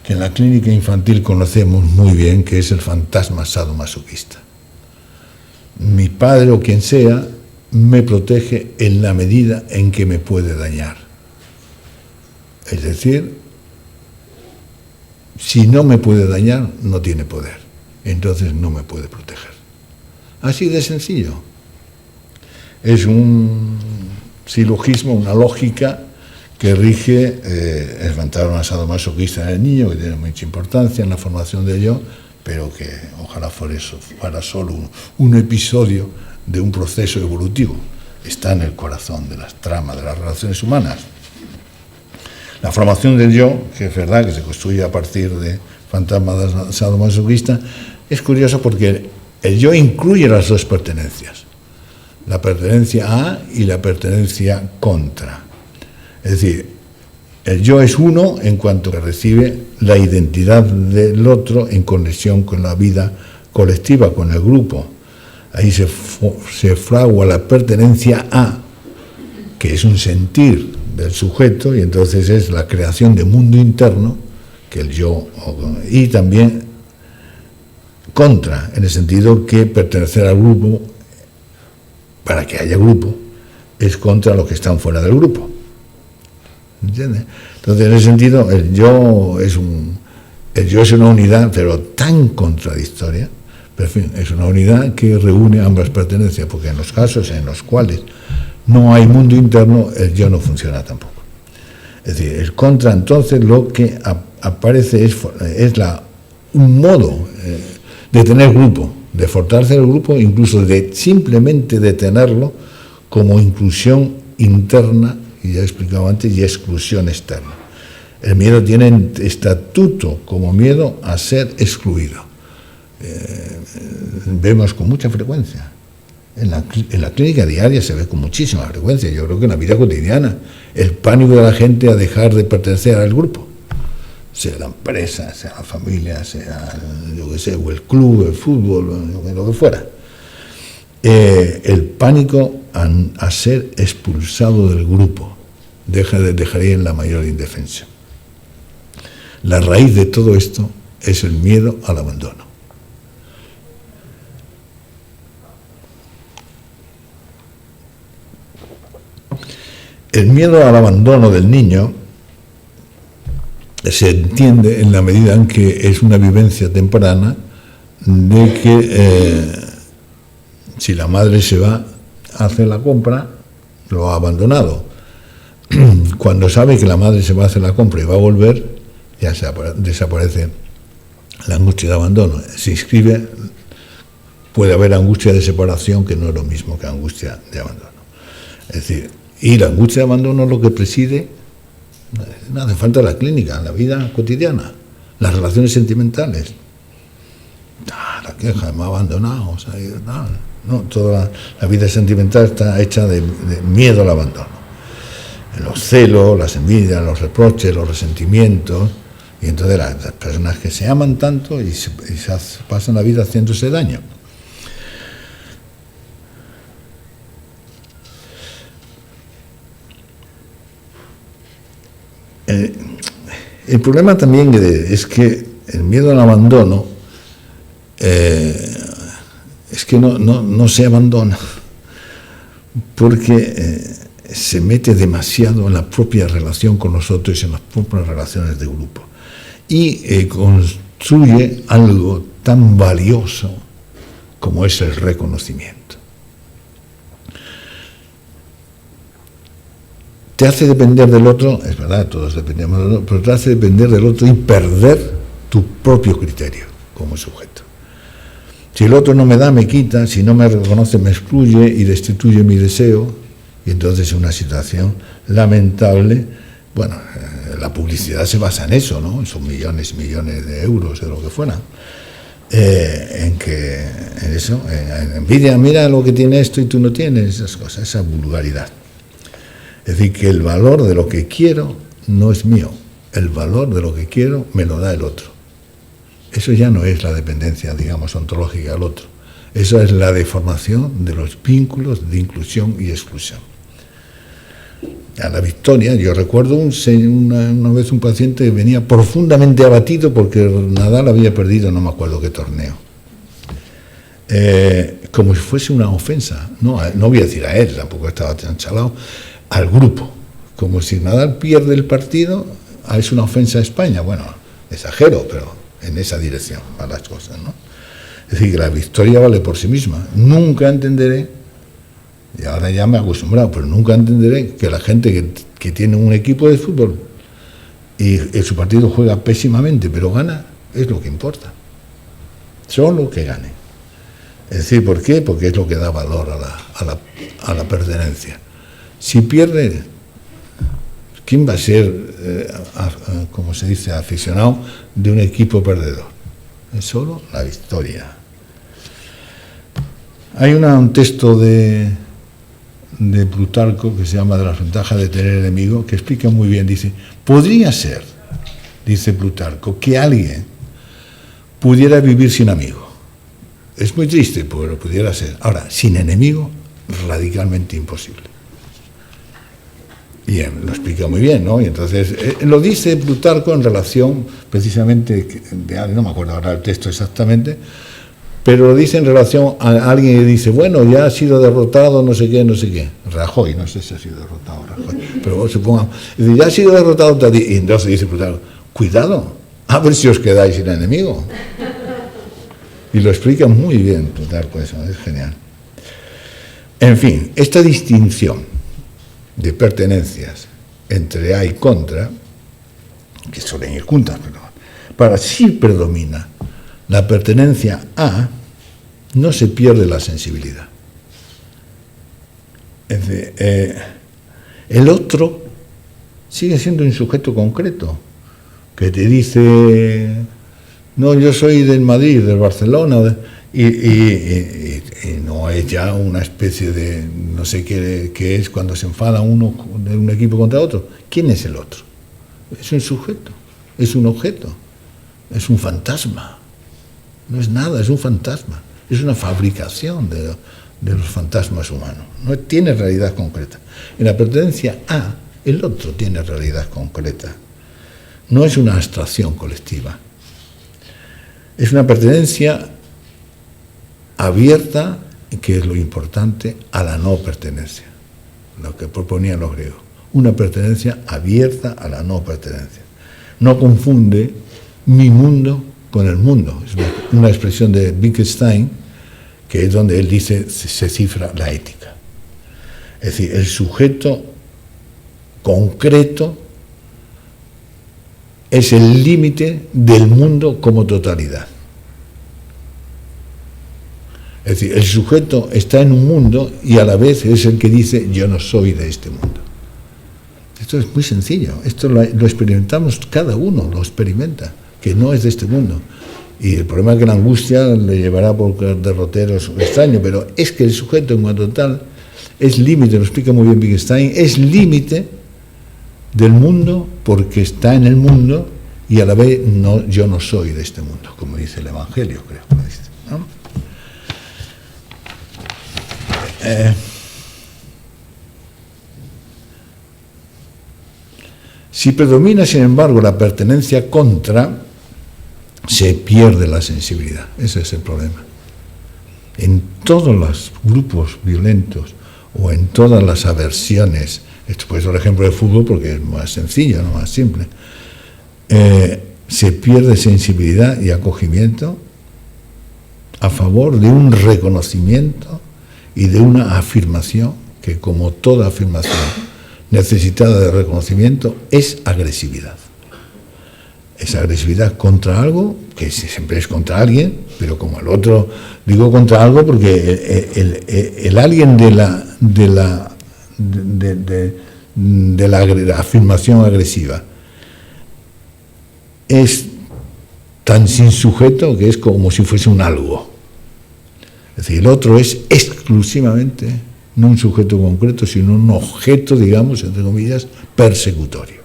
S2: que en la clínica infantil conocemos muy bien, que es el fantasma sadomasoquista. Mi padre o quien sea me protege en la medida en que me puede dañar. Es decir, si no me puede dañar, no tiene poder. Entonces no me puede proteger. Así de sencillo. Es un silogismo, una lógica que rige el fantasma sadomasoquista en el niño, que tiene mucha importancia en la formación de yo, pero que ojalá fuera solo un episodio de un proceso evolutivo. Está en el corazón de las tramas de las relaciones humanas. La formación del yo, que es verdad que se construye a partir de fantasma sadomasoquista, es curioso porque el yo incluye las dos pertenencias, la pertenencia a y la pertenencia contra. Es decir, el yo es uno en cuanto que recibe la identidad del otro en conexión con la vida colectiva, con el grupo. Ahí se fragua la pertenencia a, que es un sentir del sujeto, y entonces es la creación de mundo interno, que el yo, y también contra, en el sentido que pertenecer al grupo, para que haya grupo, es contra los que están fuera del grupo. ¿Entiendes? Entonces, en ese sentido, el yo es una unidad, pero tan contradictoria, pero en fin, es una unidad que reúne ambas pertenencias, porque en los casos en los cuales no hay mundo interno, el yo no funciona tampoco. Es decir, el contra, entonces, lo que aparece es un modo de tener grupo, de fortalecer el grupo, incluso de simplemente de tenerlo como inclusión interna, y ya he explicado antes, y exclusión externa. El miedo tiene estatuto como miedo a ser excluido. Vemos con mucha frecuencia En la clínica diaria se ve con muchísima frecuencia, yo creo que en la vida cotidiana, el pánico de la gente a dejar de pertenecer al grupo, sea la empresa, sea la familia, sea, yo qué sé, o el club, el fútbol, lo que fuera. El pánico a ser expulsado del grupo dejaría en la mayor indefensión. La raíz de todo esto es el miedo al abandono. El miedo al abandono del niño se entiende en la medida en que es una vivencia temprana de que si la madre se va a hacer la compra, lo ha abandonado. Cuando sabe que la madre se va a hacer la compra y va a volver, ya desaparece la angustia de abandono. Se inscribe, puede haber angustia de separación, que no es lo mismo que angustia de abandono. Es decir, y la angustia de abandono es lo que preside, no hace falta la clínica, la vida cotidiana, las relaciones sentimentales. La queja, me ha abandonado, se ha ido, tal. No, toda la vida sentimental está hecha de miedo al abandono. Los celos, las envidias, los reproches, los resentimientos, y entonces las personas que se aman tanto y se pasan la vida haciéndose daño. El problema también es que el miedo al abandono es que no se abandona porque se mete demasiado en la propia relación con nosotros y en las propias relaciones de grupo y construye algo tan valioso como es el reconocimiento. Te hace depender del otro, es verdad, todos dependemos del otro, pero te hace depender del otro y perder tu propio criterio como sujeto. Si el otro no me da, me quita, si no me reconoce, me excluye y destituye mi deseo, y entonces es una situación lamentable. Bueno, la publicidad se basa en eso, ¿no? Son millones y millones de euros, de lo que fuera. En eso, en envidia, mira lo que tiene esto y tú no tienes, esas cosas, esa vulgaridad. Es decir, que el valor de lo que quiero no es mío, el valor de lo que quiero me lo da el otro. Eso ya no es la dependencia, digamos, ontológica al otro. Eso es la deformación de los vínculos de inclusión y exclusión. A la victoria, yo recuerdo una vez un paciente que venía profundamente abatido porque Nadal había perdido, no me acuerdo qué torneo. Como si fuese una ofensa, no voy a decir a él, tampoco estaba tan chalado, al grupo, como si Nadal pierde el partido, es una ofensa a España. Bueno, exagero, pero en esa dirección van las cosas, ¿no? Es decir, que la victoria vale por sí misma. Nunca entenderé, y ahora ya me he acostumbrado, pero nunca entenderé que la gente que tiene un equipo de fútbol y su partido juega pésimamente, pero gana, es lo que importa. Solo que gane. Es decir, ¿por qué? Porque es lo que da valor a la pertenencia. Si pierde, ¿quién va a ser, como se dice, aficionado de un equipo perdedor? Es solo la victoria. Hay un texto de Plutarco que se llama De las ventajas de tener enemigo, que explica muy bien, dice, podría ser, dice Plutarco, que alguien pudiera vivir sin amigo. Es muy triste, pero pudiera ser. Ahora, sin enemigo, radicalmente imposible. Y lo explica muy bien, ¿no? Y entonces lo dice Plutarco en relación precisamente, no me acuerdo ahora el texto exactamente, pero lo dice en relación a alguien que dice, bueno, ya ha sido derrotado, no sé qué, Rajoy, no sé si ha sido derrotado Rajoy, pero supongamos, ya ha sido derrotado, y entonces dice Plutarco, cuidado, a ver si os quedáis sin enemigo. Y lo explica muy bien Plutarco, eso es genial. En fin, esta distinción de pertenencias entre A y contra, que suelen ir juntas, pero para sí predomina la pertenencia A, no se pierde la sensibilidad. Es decir, el otro sigue siendo un sujeto concreto, que te dice, no, yo soy del Madrid, del Barcelona, Y no es ya una especie de, no sé qué es cuando se enfada uno de un equipo contra otro. ¿Quién es el otro? Es un sujeto, es un objeto, es un fantasma. No es nada, es un fantasma. Es una fabricación de los fantasmas humanos. No tiene realidad concreta. En la pertenencia a, el otro tiene realidad concreta. No es una abstracción colectiva. Es una pertenencia abierta, que es lo importante, a la no pertenencia, lo que proponían los griegos. Una pertenencia abierta a la no pertenencia. No confunde mi mundo con el mundo. Es una expresión de Wittgenstein, que es donde él dice, se cifra la ética. Es decir, el sujeto concreto es el límite del mundo como totalidad. Es decir, el sujeto está en un mundo y a la vez es el que dice, yo no soy de este mundo. Esto es muy sencillo, esto lo experimentamos, cada uno lo experimenta, que no es de este mundo. Y el problema es que la angustia le llevará por derroteros extraños, pero es que el sujeto en cuanto tal es límite, lo explica muy bien Wittgenstein, es límite del mundo porque está en el mundo y a la vez no, yo no soy de este mundo, como dice el Evangelio, creo que lo dice, ¿no? Si predomina, sin embargo, la pertenencia contra, se pierde la sensibilidad. Ese es el problema. En todos los grupos violentos o en todas las aversiones, esto puede ser el ejemplo de fútbol porque es más sencillo, no más simple, se pierde sensibilidad y acogimiento a favor de un reconocimiento y de una afirmación que, como toda afirmación necesitada de reconocimiento, es agresividad. Es agresividad contra algo, que siempre es contra alguien, pero como el otro, digo contra algo porque el alguien de la afirmación agresiva es tan sin sujeto que es como si fuese un algo. Es decir, el otro es exclusivamente no un sujeto concreto, sino un objeto, digamos, entre comillas, persecutorio.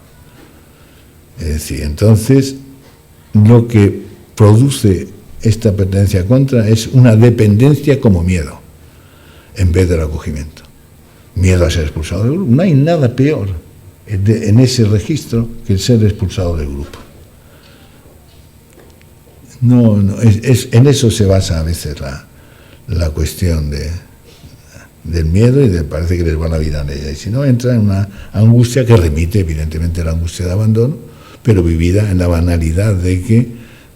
S2: Es decir, entonces, lo que produce esta pertenencia contra es una dependencia como miedo, en vez del acogimiento. Miedo a ser expulsado del grupo. No hay nada peor en ese registro que el ser expulsado del grupo. En eso se basa a veces la cuestión del miedo, y parece que les va la vida en ella. Y si no, entra en una angustia que remite evidentemente a la angustia de abandono, pero vivida en la banalidad de que,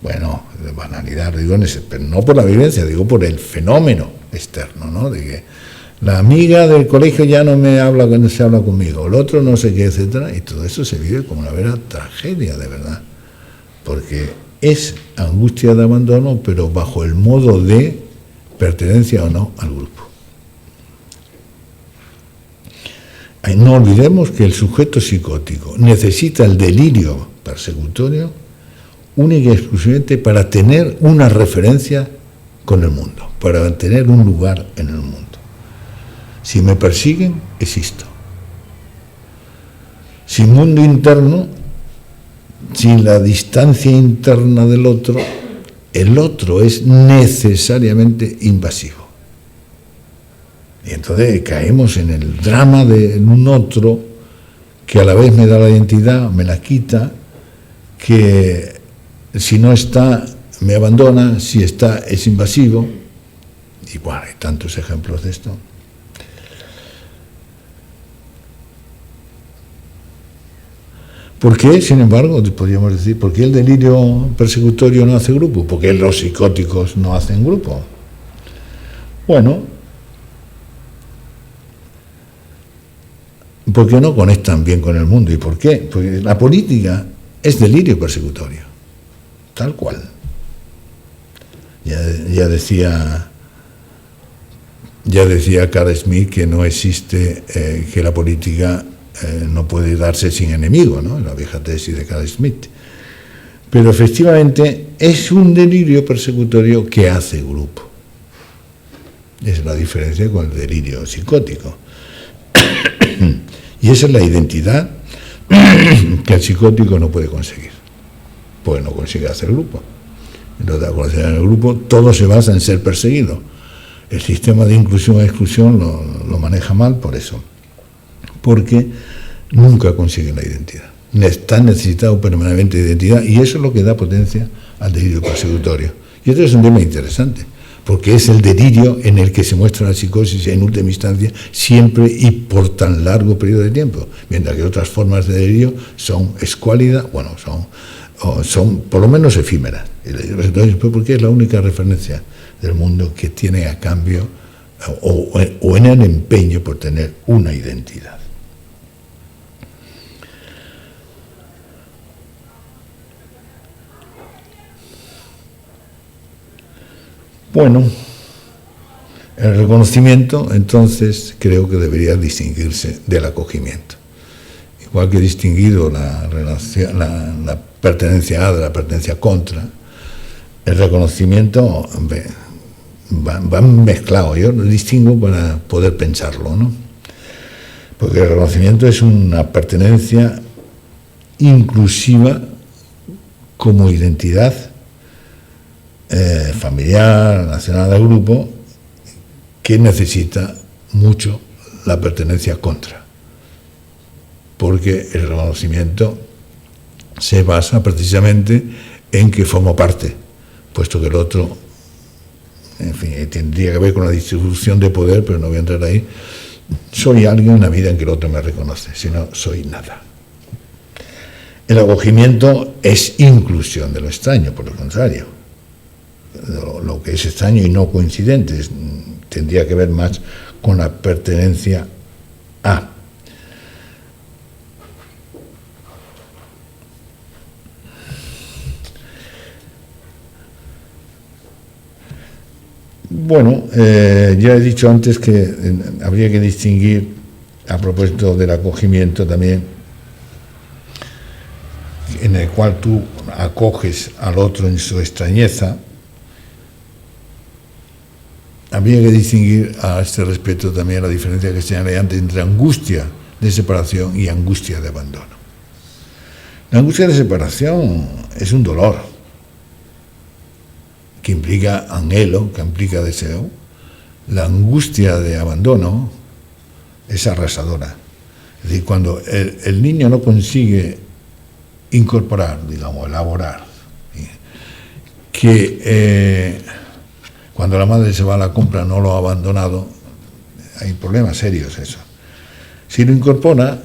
S2: bueno, de banalidad, digo, pero no por la vivencia, digo por el fenómeno externo, ¿no? De que la amiga del colegio ya no me habla, no se habla conmigo, el otro no sé qué, etcétera, y todo eso se vive como una vera tragedia, de verdad, porque es angustia de abandono, pero bajo el modo de pertenencia o no al grupo. No olvidemos que el sujeto psicótico necesita el delirio persecutorio única y exclusivamente para tener una referencia con el mundo, para tener un lugar en el mundo. Si me persiguen, existo. Sin mundo interno, sin la distancia interna del otro, el otro es necesariamente invasivo. Y entonces caemos en el drama de un otro que a la vez me da la identidad, me la quita, que si no está, me abandona, si está, es invasivo. Y bueno, hay tantos ejemplos de esto. ¿Por qué, sin embargo, podríamos decir, por qué el delirio persecutorio no hace grupo? ¿Por qué los psicóticos no hacen grupo? Bueno, porque no conectan bien con el mundo. ¿Y por qué? Porque la política es delirio persecutorio, tal cual. Ya decía Carl Schmitt que no existe, que la política no puede darse sin enemigo, ¿no? La vieja tesis de Carl Schmitt. Pero efectivamente es un delirio persecutorio que hace grupo. Es la diferencia con el delirio psicótico. Y esa es la identidad que el psicótico no puede conseguir, pues no consigue hacer grupo. Entonces, al conocer en el grupo, todo se basa en ser perseguido. El sistema de inclusión e exclusión lo maneja mal por eso, porque nunca consigue la identidad. Está necesitado permanentemente de identidad, y eso es lo que da potencia al delirio persecutorio. Y este es un tema interesante, porque es el delirio en el que se muestra la psicosis en última instancia, siempre y por tan largo periodo de tiempo, mientras que otras formas de delirio son escuálidas, bueno, son por lo menos efímeras. Entonces, porque es la única referencia del mundo que tiene a cambio o en el empeño por tener una identidad. Bueno, el reconocimiento, entonces, creo que debería distinguirse del acogimiento. Igual que he distinguido la pertenencia a de la pertenencia contra, el reconocimiento va mezclado. Yo lo distingo para poder pensarlo, ¿no? Porque el reconocimiento es una pertenencia inclusiva como identidad familiar, nacional del grupo, que necesita mucho la pertenencia contra, porque el reconocimiento se basa precisamente en que formo parte, puesto que el otro, en fin, tendría que ver con la distribución de poder, pero no voy a entrar ahí. Soy alguien en la vida en que el otro me reconoce, si no, soy nada. El acogimiento es inclusión de lo extraño, por el contrario. Lo que es extraño y no coincidente tendría que ver más con la pertenencia a. Bueno, ya he dicho antes que habría que distinguir, a propósito del acogimiento también, en el cual tú acoges al otro en su extrañeza. Habría que distinguir a este respecto también la diferencia que señalé antes entre angustia de separación y angustia de abandono. La angustia de separación es un dolor que implica anhelo, que implica deseo. La angustia de abandono es arrasadora. Es decir, cuando el niño no consigue incorporar, digamos, elaborar, que cuando la madre se va a la compra no lo ha abandonado, hay problemas serios eso. Si lo incorpora,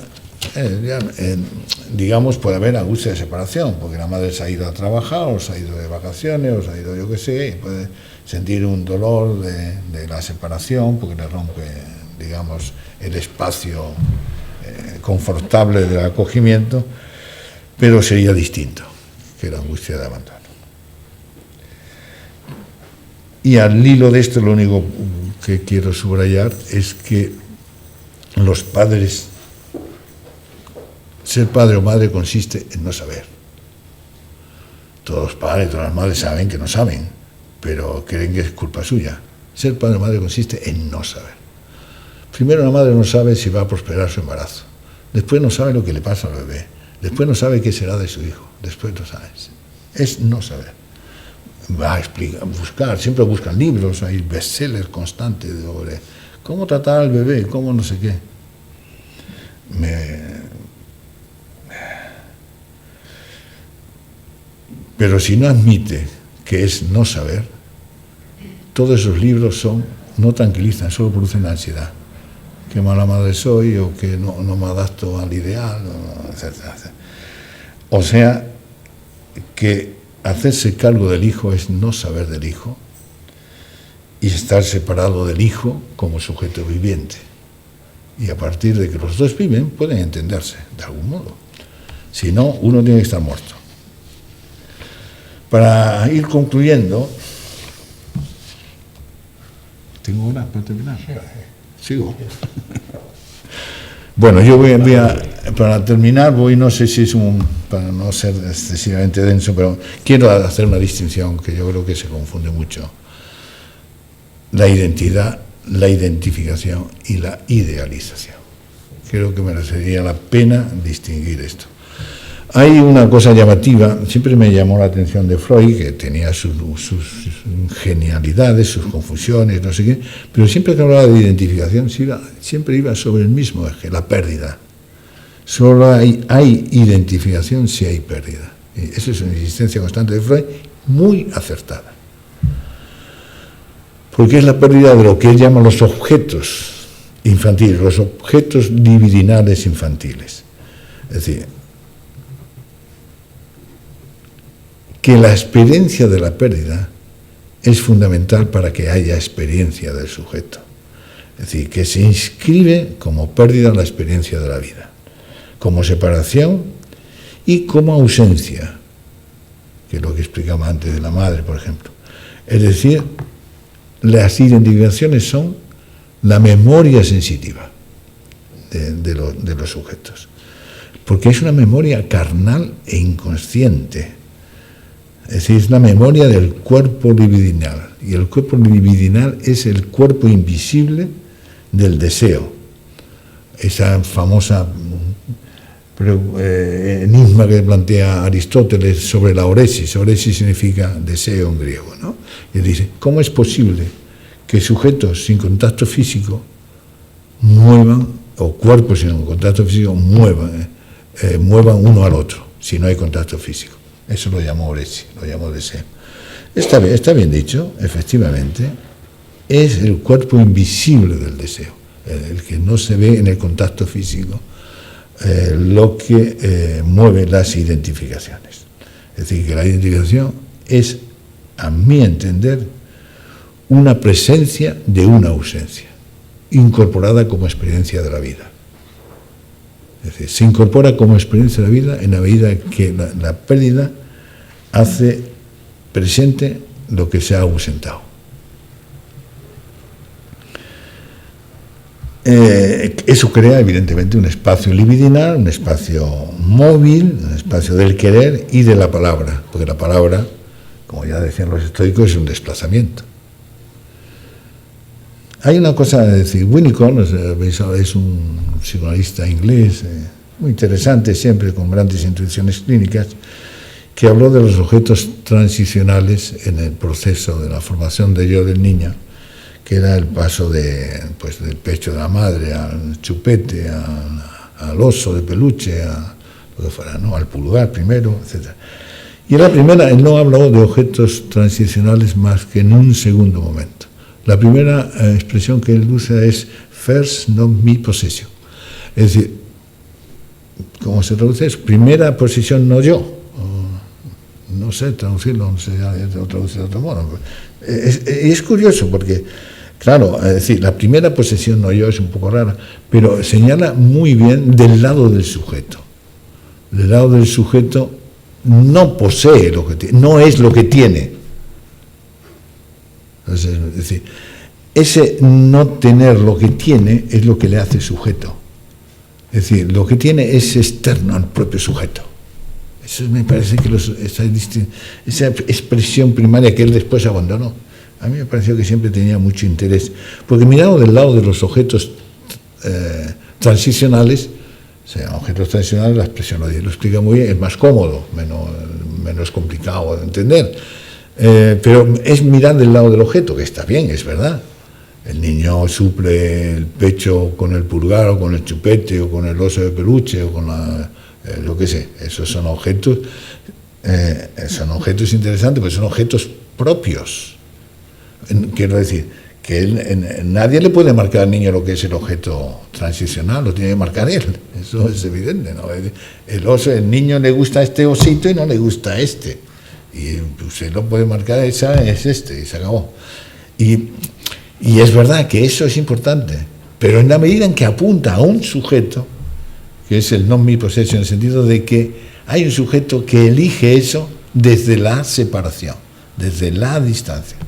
S2: digamos, puede haber angustia de separación, porque la madre se ha ido a trabajar, o se ha ido de vacaciones, o se ha ido yo qué sé, y puede sentir un dolor de la separación, porque le rompe, digamos, el espacio confortable del acogimiento, pero sería distinto que la angustia de abandono. Y al hilo de esto, lo único que quiero subrayar es que los padres, ser padre o madre consiste en no saber. Todos los padres, todas las madres saben que no saben, pero creen que es culpa suya. Ser padre o madre consiste en no saber. Primero, la madre no sabe si va a prosperar su embarazo. Después no sabe lo que le pasa al bebé. Después no sabe qué será de su hijo. Después no sabe. Es no saber. Va a explicar, buscar, siempre buscan libros, hay bestsellers constantes sobre cómo tratar al bebé, cómo no sé qué. Pero si no admite que es no saber, todos esos libros no tranquilizan, solo producen ansiedad. Qué mala madre soy, o que no me adapto al ideal, etcétera, etcétera. O sea, que hacerse cargo del hijo es no saber del hijo y estar separado del hijo como sujeto viviente. Y a partir de que los dos viven, pueden entenderse de algún modo. Si no, uno tiene que estar muerto. Para ir concluyendo, ¿tengo una para terminar? ¿Sigo? Bueno, yo voy a, para terminar, no sé si es para no ser excesivamente denso, pero quiero hacer una distinción que yo creo que se confunde mucho. La identidad la identificación y la idealización. Creo que merecería la pena distinguir esto. Hay una cosa llamativa, siempre me llamó la atención de Freud, que tenía sus genialidades, sus confusiones, no sé qué, pero siempre que hablaba de identificación siempre iba sobre el mismo eje, la pérdida. Solo hay identificación si hay pérdida. Y esa es una insistencia constante de Freud, muy acertada. Porque es la pérdida de lo que él llama los objetos infantiles, los objetos libidinales infantiles. Es decir, que la experiencia de la pérdida es fundamental para que haya experiencia del sujeto. Es decir, que se inscribe como pérdida la experiencia de la vida, como separación y como ausencia, que es lo que explicaba antes de la madre, por ejemplo. Es decir, las identificaciones son la memoria sensitiva de los sujetos, porque es una memoria carnal e inconsciente. Es decir, es la memoria del cuerpo libidinal, y el cuerpo libidinal es el cuerpo invisible del deseo. Esa famosa enigma que plantea Aristóteles sobre la oresis. Oresis significa deseo en griego, ¿no? Y dice, ¿cómo es posible que sujetos sin contacto físico muevan, o cuerpos sin contacto físico muevan uno al otro, si no hay contacto físico? Eso lo llamó Oresis, lo llamó deseo. Está bien dicho, efectivamente, es el cuerpo invisible del deseo, el que no se ve en el contacto físico, lo que mueve las identificaciones. Es decir, que la identificación es, a mi entender, una presencia de una ausencia, incorporada como experiencia de la vida. Es decir, se incorpora como experiencia de la vida en la medida que la pérdida hace presente lo que se ha ausentado. Eso crea evidentemente un espacio libidinal, un espacio móvil, un espacio del querer y de la palabra, porque la palabra, como ya decían los estoicos, es un desplazamiento. Hay una cosa, es decir, Winnicott es un psicoanalista inglés muy interesante, siempre con grandes intuiciones clínicas, que habló de los objetos transicionales en el proceso de la formación del yo del niño, que era el paso del pecho de la madre al chupete, al oso de peluche, a lo que fuera, ¿no? Al pulgar primero, etc. Y en la primera, él no habló de objetos transicionales más que en un segundo momento. La primera expresión que él usa es first not me possession. Es decir, ¿cómo se traduce eso? Primera posición no yo. No sé traducirlo, no sé traducir de otro modo. Es curioso porque, claro, es decir, la primera posesión no yo es un poco rara, pero señala muy bien del lado del sujeto. Del lado del sujeto no posee lo que tiene, no es lo que tiene. Es decir, ese no tener lo que tiene es lo que le hace sujeto. Es decir, lo que tiene es externo al propio sujeto. Eso me parece que esa expresión primaria que él después abandonó, a mí me pareció que siempre tenía mucho interés. Porque mirado del lado de los objetos transicionales, o sea, objetos transicionales, la expresión lo explica muy bien, es más cómodo, menos complicado de entender. Pero es mirar del lado del objeto, que está bien, es verdad. El niño suple el pecho con el pulgar o con el chupete o con el oso de peluche o con lo que sé. Esos son objetos interesantes, porque son objetos propios. Quiero decir, que nadie le puede marcar al niño lo que es el objeto transicional, lo tiene que marcar él. Eso es evidente, ¿no? El niño le gusta este osito y no le gusta este. Y usted lo puede marcar, esa es este, y se acabó. Y es verdad que eso es importante, pero en la medida en que apunta a un sujeto, que es el non mi possession, en el sentido de que hay un sujeto que elige eso desde la separación, desde la distancia.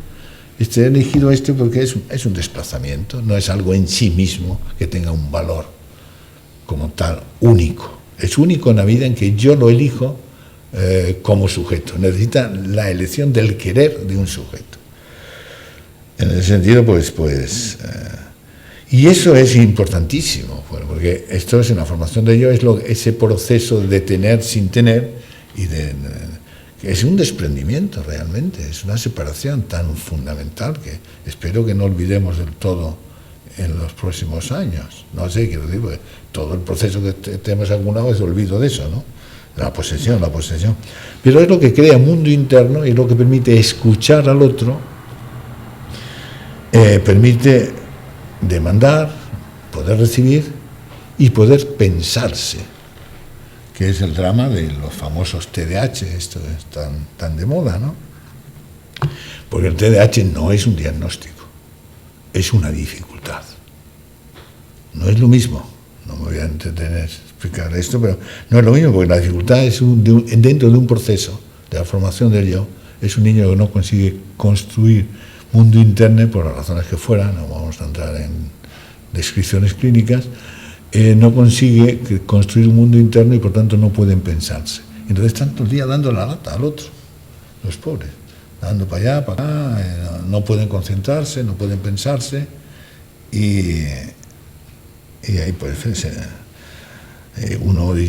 S2: He elegido esto porque es un desplazamiento, no es algo en sí mismo que tenga un valor como tal único. Es único en la medida en que yo lo elijo como sujeto. Necesita la elección del querer de un sujeto. En ese sentido, y eso es importantísimo, porque esto es en la formación de yo, ese proceso de tener sin tener, es un desprendimiento realmente, es una separación tan fundamental que espero que no olvidemos del todo en los próximos años. No sé, quiero decir, porque todo el proceso que tenemos acumulado es olvido de eso, ¿no? La posesión. Pero es lo que crea mundo interno y lo que permite escuchar al otro, permite demandar, poder recibir y poder pensarse, que es el drama de los famosos TDAH, esto es tan de moda, ¿no? Porque el TDAH no es un diagnóstico, es una dificultad. No es lo mismo, no me voy a entretener explicar esto, pero no es lo mismo, porque la dificultad es dentro de un proceso de la formación del yo, es un niño que no consigue construir mundo interno, por las razones que fueran, no vamos a entrar en descripciones clínicas, no consigue construir un mundo interno y por tanto no pueden pensarse. Entonces están todo el día dando la lata al otro, los pobres, dando para allá, para acá, no pueden concentrarse, no pueden pensarse y ahí pues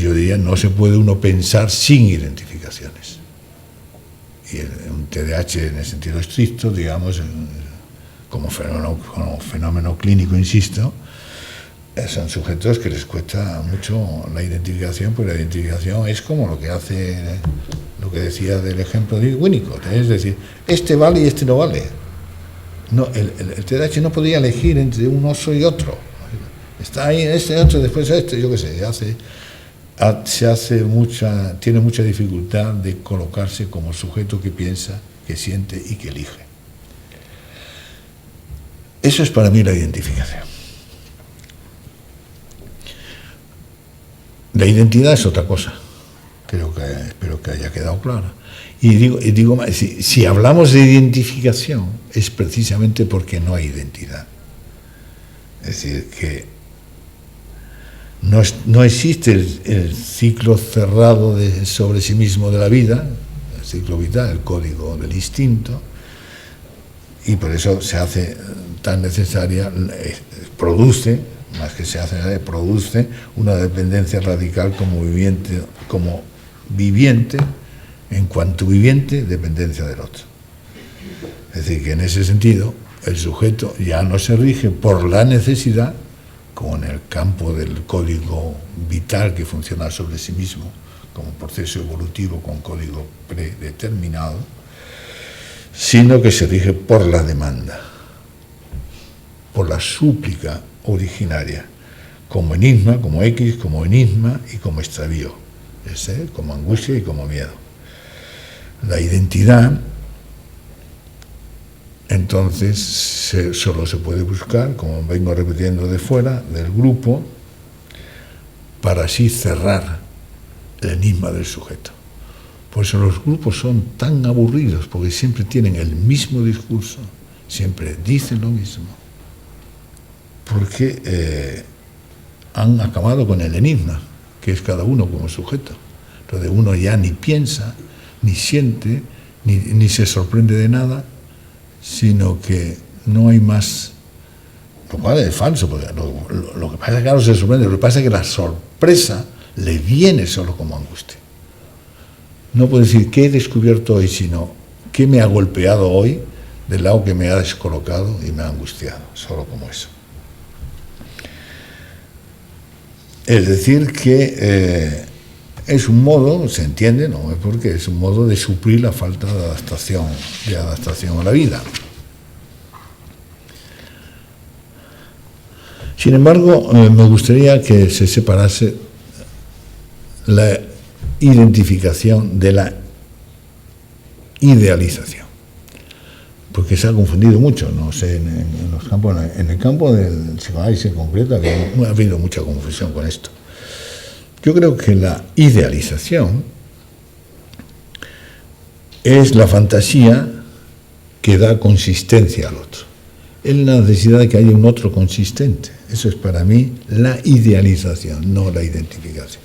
S2: yo diría, no se puede uno pensar sin identificaciones. Y un TDAH en el sentido estricto, digamos, como fenómeno clínico, insisto, son sujetos que les cuesta mucho la identificación, porque la identificación es como lo que hace, lo que decía del ejemplo de Winnicott, es decir, este vale y este no vale. No, el TDAH no podía elegir entre un oso y otro. Está ahí este otro, después este, yo qué sé, tiene mucha dificultad de colocarse como sujeto que piensa, que siente y que elige. Eso es para mí la identificación. La identidad es otra cosa, espero que haya quedado clara. Y digo más, si hablamos de identificación es precisamente porque no hay identidad. Es decir, que no existe el ciclo cerrado sobre sí mismo de la vida, el ciclo vital, el código del instinto, y por eso se hace tan necesaria, produce una dependencia radical como viviente, en cuanto viviente, dependencia del otro. Es decir, que en ese sentido el sujeto ya no se rige por la necesidad, como en el campo del código vital que funciona sobre sí mismo, como proceso evolutivo con código predeterminado, sino que se rige por la demanda, por la súplica originaria, como enigma, como X, como enigma y como extravío, como angustia y como miedo. La identidad, entonces, solo se puede buscar, como vengo repitiendo, de fuera, del grupo, para así cerrar el enigma del sujeto. Por eso los grupos son tan aburridos, porque siempre tienen el mismo discurso, siempre dicen lo mismo, porque han acabado con el enigma, que es cada uno como sujeto. Entonces uno ya ni piensa, ni siente, ni se sorprende de nada, sino que no hay más, lo cual es falso, porque lo que pasa es que claro se sorprende, lo que pasa es que la sorpresa le viene solo como angustia. No puedo decir qué he descubierto hoy, sino qué me ha golpeado hoy del lado que me ha descolocado y me ha angustiado, solo como eso. Es decir que es un modo, se entiende, no es porque es un modo de suplir la falta de adaptación a la vida. Sin embargo, me gustaría que se separase la identificación de la idealización, porque se ha confundido mucho, no sé, en el campo del psicoanálisis en concreto ha habido mucha confusión con esto. Yo creo que la idealización es la fantasía que da consistencia al otro. Es la necesidad de que haya un otro consistente. Eso es para mí la idealización, no la identificación.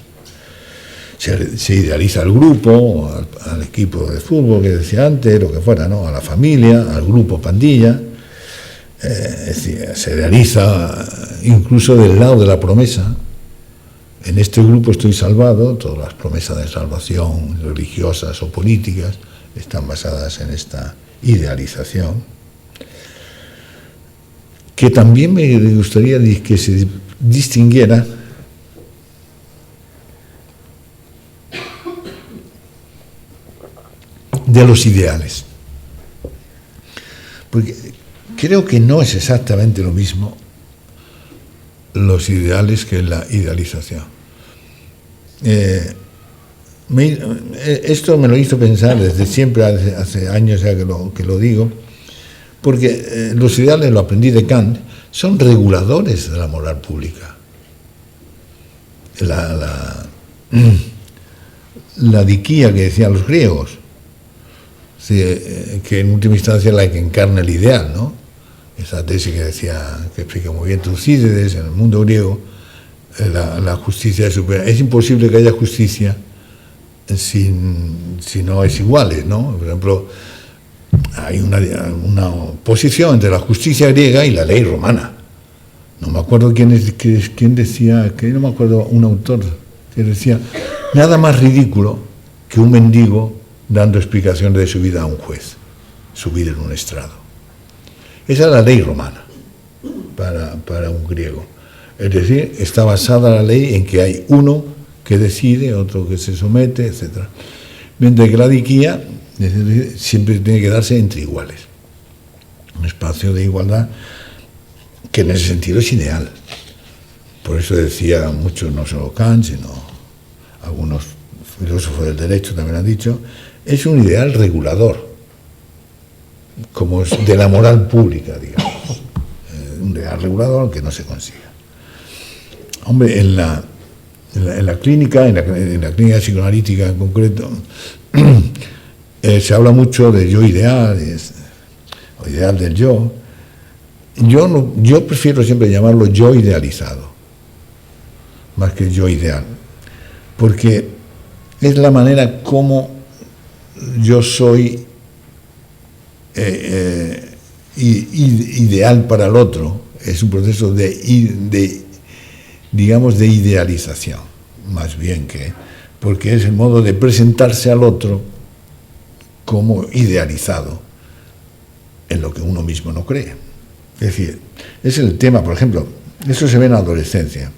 S2: Se idealiza al grupo, al equipo de fútbol que decía antes, lo que fuera, ¿no? A la familia, al grupo pandilla, Es decir, se realiza incluso del lado de la promesa. En este grupo estoy salvado, todas las promesas de salvación religiosas o políticas están basadas en esta idealización, que también me gustaría que se distinguiera de los ideales, porque creo que no es exactamente lo mismo los ideales que la idealización. Esto me lo hizo pensar desde siempre, hace años ya que lo digo, porque los ideales, lo aprendí de Kant, son reguladores de la moral pública. La diquía que decían los griegos, que en última instancia es la que encarna el ideal, ¿no? Esa tesis que decía, que explica muy bien Tucídides, en el mundo griego, la justicia es superior. Es imposible que haya justicia si no es iguales, ¿no? Por ejemplo, hay una oposición entre la justicia griega y la ley romana. No me acuerdo quién decía, que no me acuerdo, un autor que decía, nada más ridículo que un mendigo dando explicaciones de su vida a un juez, subir en un estrado. Esa es la ley romana para un griego. Es decir, está basada la ley en que hay uno que decide, otro que se somete, etc. Mientras que la diquía siempre tiene que darse entre iguales. Un espacio de igualdad que en ese sentido es ideal. Por eso decía muchos, no solo Kant, sino algunos filósofos del derecho también han dicho, es un ideal regulador, como es de la moral pública, digamos. Un ideal regulador que no se consiga. Hombre, en la clínica, en la clínica psicoanalítica en concreto, se habla mucho de yo ideal, o ideal del yo. Yo prefiero siempre llamarlo yo idealizado, más que yo ideal, porque es la manera como yo soy ideal para el otro. Es un proceso digamos, de idealización, más bien porque es el modo de presentarse al otro como idealizado en lo que uno mismo no cree. Es decir, es el tema, por ejemplo, eso se ve en la adolescencia,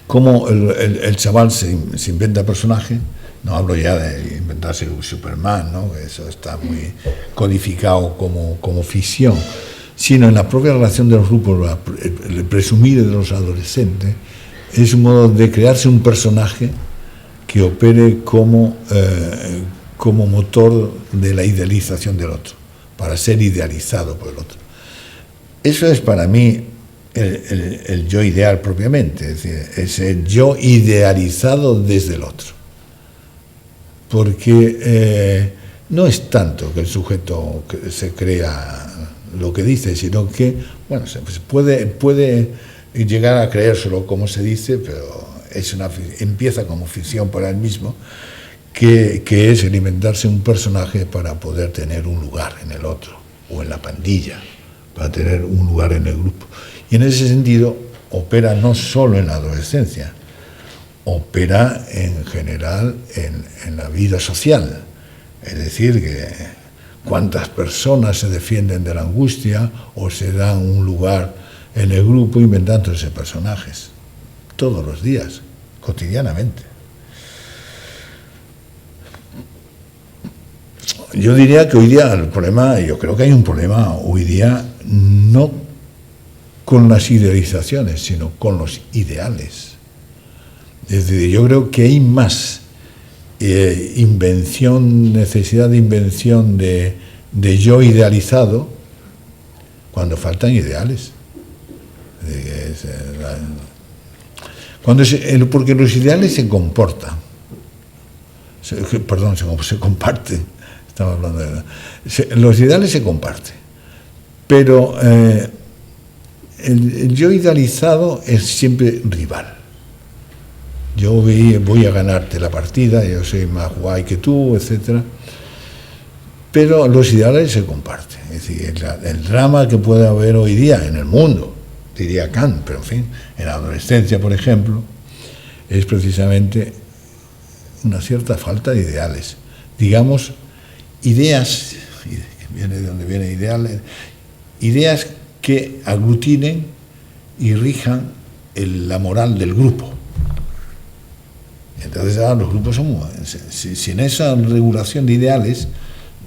S2: cómo el chaval se inventa personaje. No hablo ya de inventarse un Superman, ¿no? Eso está muy codificado como ficción, sino en la propia relación de los grupos, el presumir de los adolescentes, es un modo de crearse un personaje que opere como motor de la idealización del otro, para ser idealizado por el otro. Eso es para mí el yo ideal propiamente, es decir, es el yo idealizado desde el otro. Porque no es tanto que el sujeto se crea lo que dice, sino que, bueno, puede llegar a creérselo como se dice, pero empieza como ficción para él mismo, que es el inventarse un personaje para poder tener un lugar en el otro, o en la pandilla, para tener un lugar en el grupo. Y en ese sentido opera no solo en la adolescencia, opera en general en la vida social. Es decir, que cuántas personas se defienden de la angustia o se dan un lugar en el grupo inventándose personajes, todos los días, cotidianamente. Yo diría que hoy día el problema, yo creo que hay un problema hoy día no con las idealizaciones, sino con los ideales. Es decir, yo creo que hay más necesidad de invención de yo idealizado cuando faltan ideales. Porque los ideales se comportan. Se comparten. Estamos hablando los ideales se comparten. Pero el yo idealizado es siempre rival. Yo voy a ganarte la partida, yo soy más guay que tú, etc. pero los ideales se comparten. Es decir, el drama que puede haber hoy día en el mundo, diría Kant, pero en fin, en la adolescencia, por ejemplo, es precisamente una cierta falta de ideales. Digamos, ideas, viene de donde viene ideales, ideas que aglutinen y rijan la moral del grupo. Entonces los grupos son, sin esa regulación de ideales,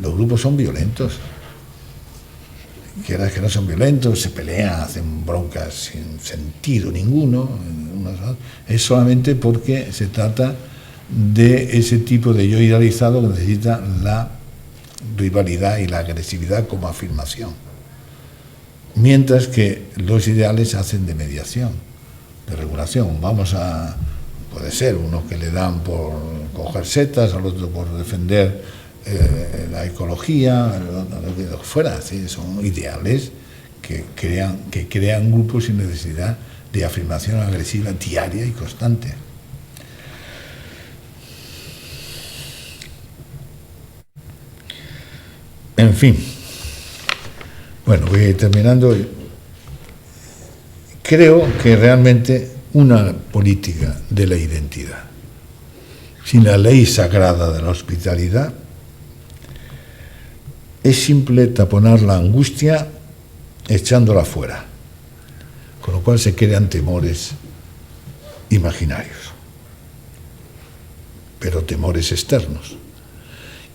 S2: los grupos son violentos. Que no son violentos, se pelean, hacen broncas sin sentido ninguno. Es solamente porque se trata de ese tipo de yo idealizado que necesita la rivalidad y la agresividad como afirmación. Mientras que los ideales hacen de mediación, de regulación. Puede ser unos que le dan por coger setas, al otro por defender la ecología, lo que fuera. ¿Sí? Son ideales que crean grupos sin necesidad de afirmación agresiva diaria y constante. En fin, bueno, voy terminando. Creo que realmente una política de la identidad, sin la ley sagrada de la hospitalidad, es simple taponar la angustia echándola fuera, con lo cual se crean temores imaginarios, pero temores externos.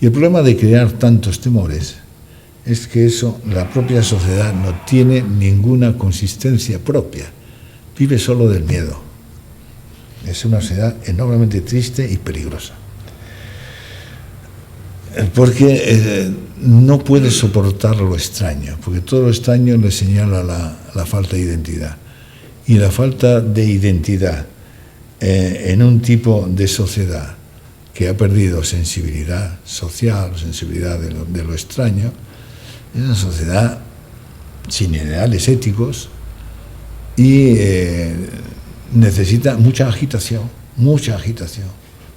S2: Y el problema de crear tantos temores es que la propia sociedad no tiene ninguna consistencia propia, vive solo del miedo. Es una sociedad enormemente triste y peligrosa. Porque no puede soportar lo extraño, porque todo lo extraño le señala la falta de identidad. Y la falta de identidad en un tipo de sociedad que ha perdido sensibilidad social, sensibilidad de lo extraño, es una sociedad sin ideales éticos y necesita mucha agitación,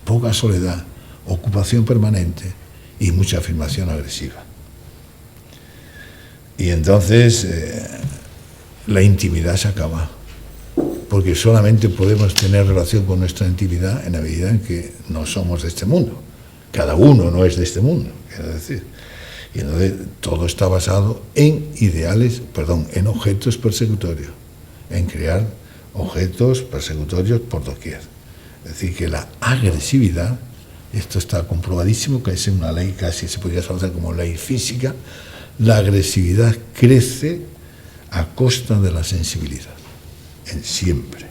S2: poca soledad, ocupación permanente y mucha afirmación agresiva. Y entonces la intimidad se acaba, porque solamente podemos tener relación con nuestra intimidad en la medida en que no somos de este mundo. Cada uno no es de este mundo, quiero decir. Y entonces todo está basado en en objetos persecutorios, en crear objetos persecutorios por doquier. Es decir, que la agresividad, esto está comprobadísimo, que es una ley casi se podría establecer como ley física, la agresividad crece a costa de la sensibilidad, siempre.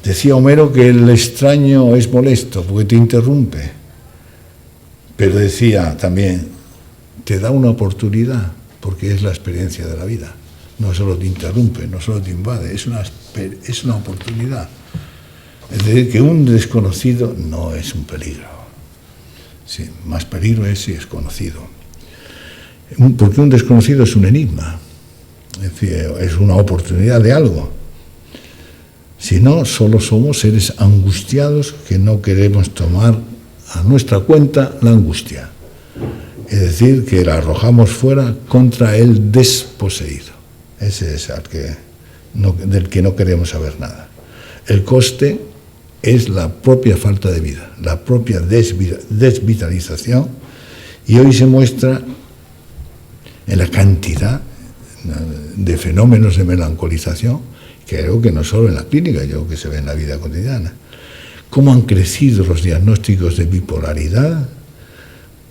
S2: Decía Homero que el extraño es molesto porque te interrumpe, pero decía también, te da una oportunidad porque es la experiencia de la vida. No solo te interrumpe, no solo te invade, es una oportunidad. Es decir, que un desconocido no es un peligro. Sí, más peligro es si es conocido. Porque un desconocido es un enigma. Es decir, es una oportunidad de algo. Si no, solo somos seres angustiados que no queremos tomar a nuestra cuenta la angustia. Es decir, que la arrojamos fuera contra el desposeído. Ese es del que no queremos saber nada. El coste es la propia falta de vida, la propia desvitalización, y hoy se muestra en la cantidad de fenómenos de melancolización, que creo que no solo en la clínica, yo creo que se ve en la vida cotidiana. Cómo han crecido los diagnósticos de bipolaridad,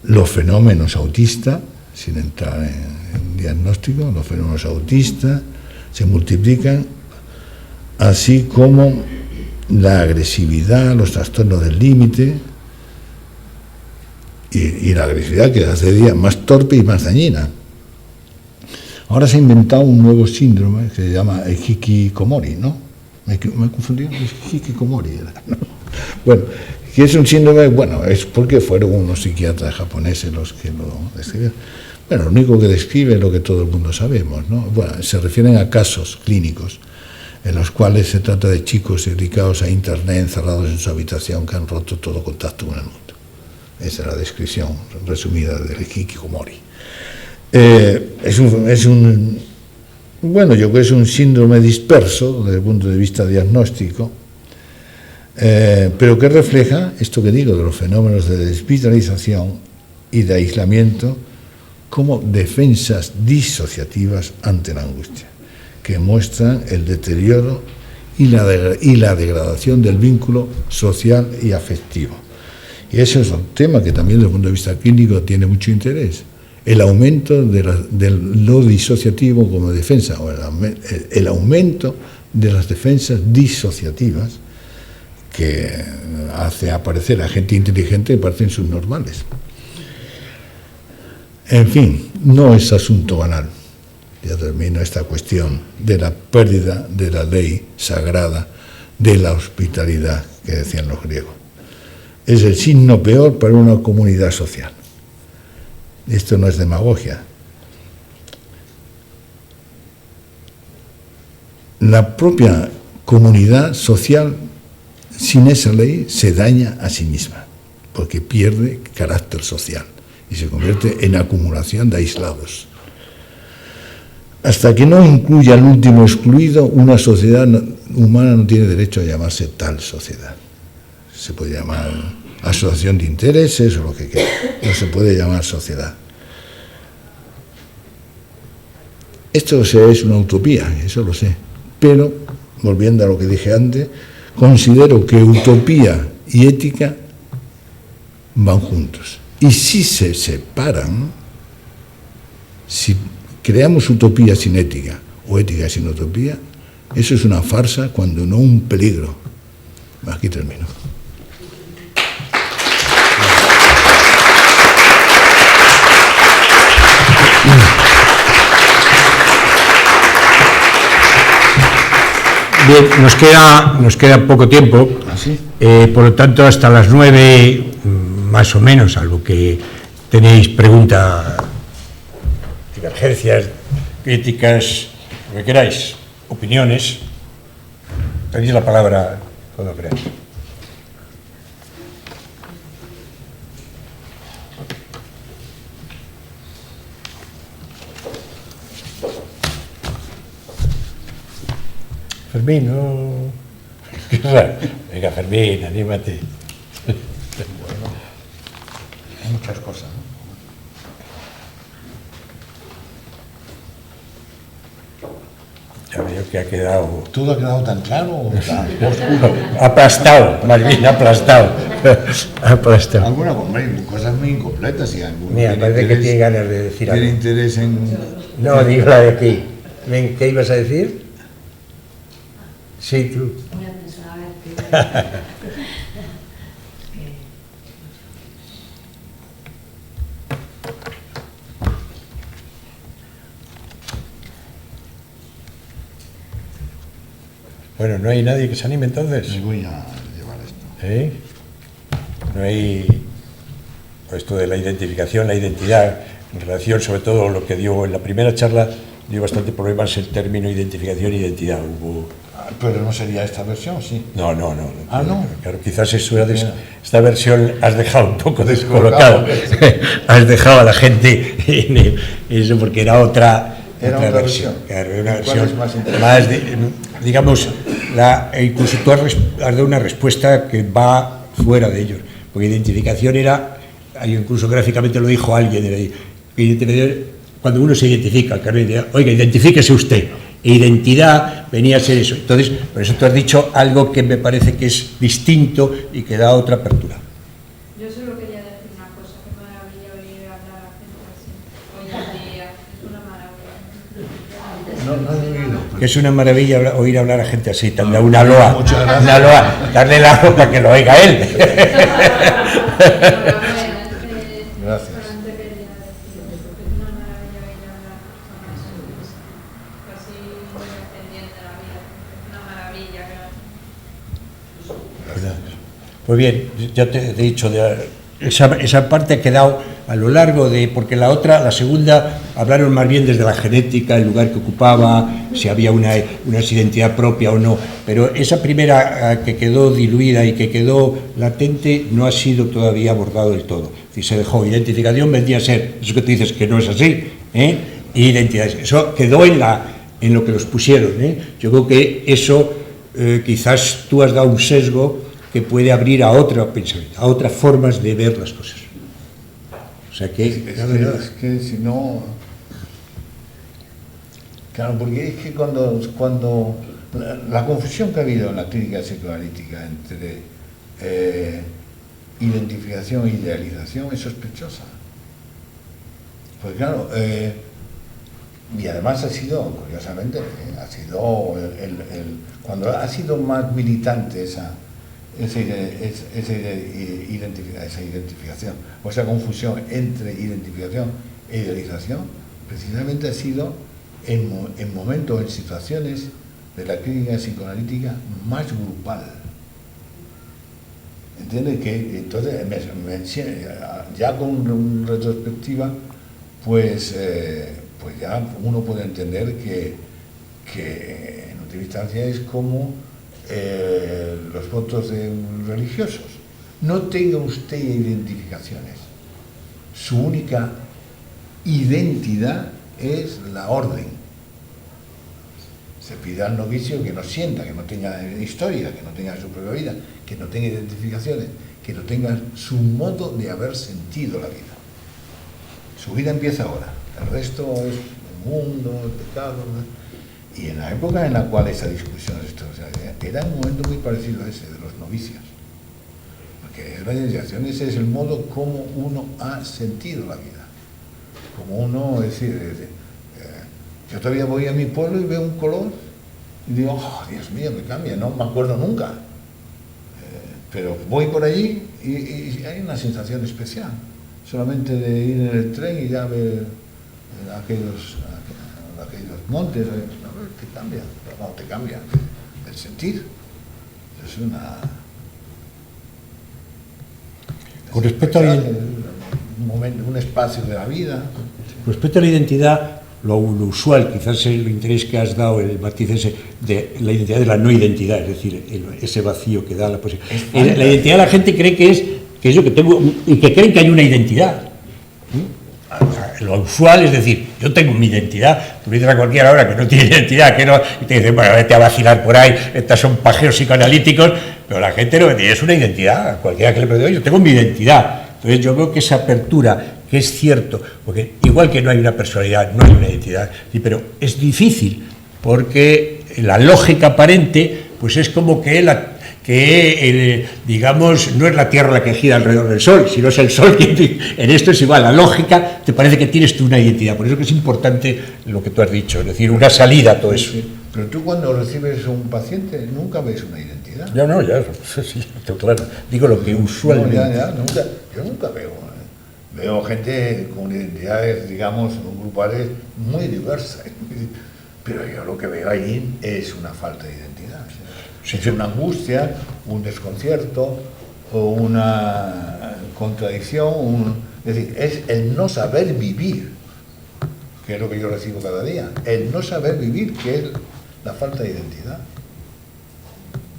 S2: los fenómenos autistas, sin entrar en diagnóstico, los fenómenos autistas se multiplican, así como la agresividad, los trastornos del límite y la agresividad que hace día más torpe y más dañina. Ahora se ha inventado un nuevo síndrome que se llama el hikikomori, ¿no? ¿Me he confundido? Es hikikomori. ¿No? Bueno, que es un síndrome, bueno, es porque fueron unos psiquiatras japoneses los que lo describieron. Bueno, lo único que describe es lo que todo el mundo sabemos, ¿no? Bueno, se refieren a casos clínicos en los cuales se trata de chicos dedicados a Internet, encerrados en su habitación, que han roto todo contacto con el mundo. Esa es la descripción resumida de Hikikomori. Bueno, yo creo que es un síndrome disperso desde el punto de vista diagnóstico, pero que refleja esto que digo de los fenómenos de desvitalización y de aislamiento como defensas disociativas ante la angustia, que muestran el deterioro y la degradación del vínculo social y afectivo. Y ese es un tema que también desde el punto de vista clínico tiene mucho interés. El aumento de lo disociativo como defensa, o el aumento de las defensas disociativas que hace aparecer a gente inteligente que parecen subnormales. En fin, no es asunto banal. Ya termino esta cuestión de la pérdida de la ley sagrada de la hospitalidad que decían los griegos. Es el signo peor para una comunidad social. Esto no es demagogia. La propia comunidad social, sin esa ley, se daña a sí misma, porque pierde carácter social y se convierte en acumulación de aislados. Hasta que no incluya al último excluido, una sociedad humana no tiene derecho a llamarse tal sociedad. Se puede llamar asociación de intereses o lo que quiera, no se puede llamar sociedad. Esto es una utopía, eso lo sé, pero, volviendo a lo que dije antes, considero que utopía y ética van juntos. Y si se separan, si creamos utopía sin ética o ética sin utopía, eso es una farsa, cuando no un peligro. Aquí termino.
S1: Bien, nos queda poco tiempo, por lo tanto hasta las 9 más o menos, salvo que tenéis preguntas, divergencias, críticas, lo que queráis, opiniones, tenéis la palabra cuando queráis. Fermín, no... Venga, Fermín, anímate.
S3: Bueno, hay muchas cosas, ¿no?
S1: Ya veo que ha quedado...
S3: ¿Todo ha quedado tan claro o tan oscuro?
S1: Aplastado, más bien aplastado. Aplastado.
S3: Algunas cosas muy incompletas y algunas.
S1: Mira, parece que tiene ganas de decir algo.
S3: ¿Tiene interés en...?
S1: No, digo la de aquí. Ven, ¿qué ibas a decir? Sí, tú. Bueno, ¿no hay nadie que se anime entonces?
S3: Me voy a llevar esto.
S1: ¿Eh? No hay... Esto de la identificación, la identidad, en relación sobre todo lo que dio en la primera charla, dio bastante problemas el término identificación e identidad. Hubo...
S3: Pero no sería esta versión, sí.
S1: No.
S3: Ah, ¿no?
S1: Claro, quizás eso era esta versión has dejado un poco descolocado. Has dejado a la gente en eso porque era otra versión. Claro, era una versión más digamos, incluso tú has dado una respuesta que va fuera de ellos. Porque identificación era, incluso gráficamente lo dijo alguien, cuando uno se identifica, oiga, identifíquese usted. Identidad venía a ser eso. Entonces, por eso tú has dicho algo que me parece que es distinto y que da otra apertura.
S4: Yo solo quería decir una cosa, qué maravilla oír hablar a gente así. Hoy en día es una maravilla.
S3: No he oído.
S1: Que es una maravilla oír hablar a gente así, darle una loa, darle la loa para que lo oiga él.
S3: Gracias.
S1: Pues bien, ya te he dicho esa parte ha quedado a lo largo de... Porque la segunda, hablaron más bien desde la genética, el lugar que ocupaba, si había una identidad propia o no, pero esa primera que quedó diluida y que quedó latente no ha sido todavía abordado del todo. Si se dejó identificación, vendría a ser, eso que tú dices que no es así, identidades. Eso quedó en lo que los pusieron. Yo creo que eso quizás tú has dado un sesgo que puede abrir a otro pensamiento, a otras formas de ver las cosas. O sea que...
S2: Es que si no... Claro, porque es que cuando la confusión que ha habido en la clínica psicoanalítica entre identificación e idealización es sospechosa. Pues claro, y además ha sido, curiosamente, ha sido cuando ha sido más militante esa identificación, o esa confusión entre identificación e idealización, precisamente ha sido en momentos, en situaciones de la clínica psicoanalítica más grupal. ¿Entiendes? Que entonces, ya con retrospectiva, pues ya uno puede entender que en última instancia es como los votos de religiosos. No tenga usted identificaciones. Su única identidad es la orden. Se pide al novicio que no sienta, que no tenga historia, que no tenga su propia vida, que no tenga identificaciones, que no tenga su modo de haber sentido la vida. Su vida empieza ahora. El resto es el mundo, el pecado, ¿no? Y en la época en la cual esa discusión era un momento muy parecido a ese de los novicios, porque la identificación ese es el modo como uno ha sentido la vida, como uno, es decir, yo todavía voy a mi pueblo y veo un color y digo, oh, Dios mío, me cambia, no me acuerdo nunca, pero voy por allí y hay una sensación especial, solamente de ir en el tren y ya ver aquellos montes, te cambia, no te cambia el sentir. Es
S1: con respecto a
S2: un momento, un espacio de la vida.
S1: Con respecto a la identidad, lo usual, quizás el interés que has dado, el matiz ese de la identidad de la no identidad, es decir, ese vacío que da la posibilidad. La identidad la gente cree que es lo que tengo, y que creen que hay una identidad. Lo usual es decir, yo tengo mi identidad, tú dices a cualquiera ahora que no tiene identidad, que no, y te dicen, bueno, vete a vacilar por ahí, estas son pajeos psicoanalíticos, pero la gente lo que tiene es una identidad, cualquiera que le pregunte, yo tengo mi identidad. Entonces yo creo que esa apertura, que es cierto, porque igual que no hay una personalidad, no hay una identidad, sí, pero es difícil, porque la lógica aparente, pues es como que digamos, no es la Tierra la que gira alrededor del Sol, sino es el Sol quien... En esto es igual, la lógica te parece que tienes tú una identidad, por eso que es importante lo que tú has dicho, es decir, una salida a todo eso.
S2: Sí, pero tú cuando recibes a un paciente nunca ves una identidad.
S1: No, ya, sí, claro, digo lo que usualmente...
S2: Yo nunca veo gente con identidades, digamos, grupales muy diversas, pero yo lo que veo ahí es una falta de identidad. Es una angustia, un desconcierto o una contradicción, es decir, es el no saber vivir, que es lo que yo recibo cada día, el no saber vivir, que es la falta de identidad.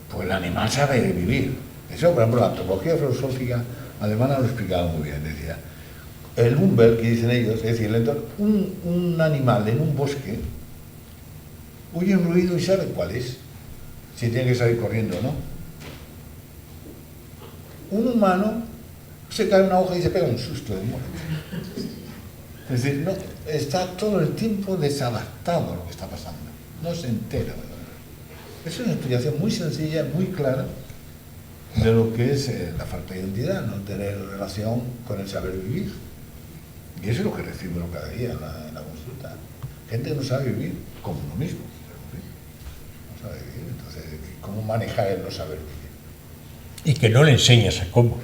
S2: Pues el animal sabe vivir. Eso, por ejemplo, la antropología filosófica alemana lo explicaba muy bien, decía, el Umwelt, que dicen ellos, es decir, un animal en un bosque oye un ruido y sabe cuál es. Si tiene que salir corriendo o no. Un humano se cae una hoja y se pega un susto de muerte. Es decir, no, está todo el tiempo desadaptado a lo que está pasando. No se entera. Es una explicación muy sencilla, muy clara de lo que es la falta de identidad, no tener relación con el saber vivir. Y eso es lo que recibimos cada día en la consulta. Gente que no sabe vivir como uno mismo. No sabe vivir. Entonces, ¿cómo manejar el no saber vivir?
S1: Y que no le enseñas a cómo.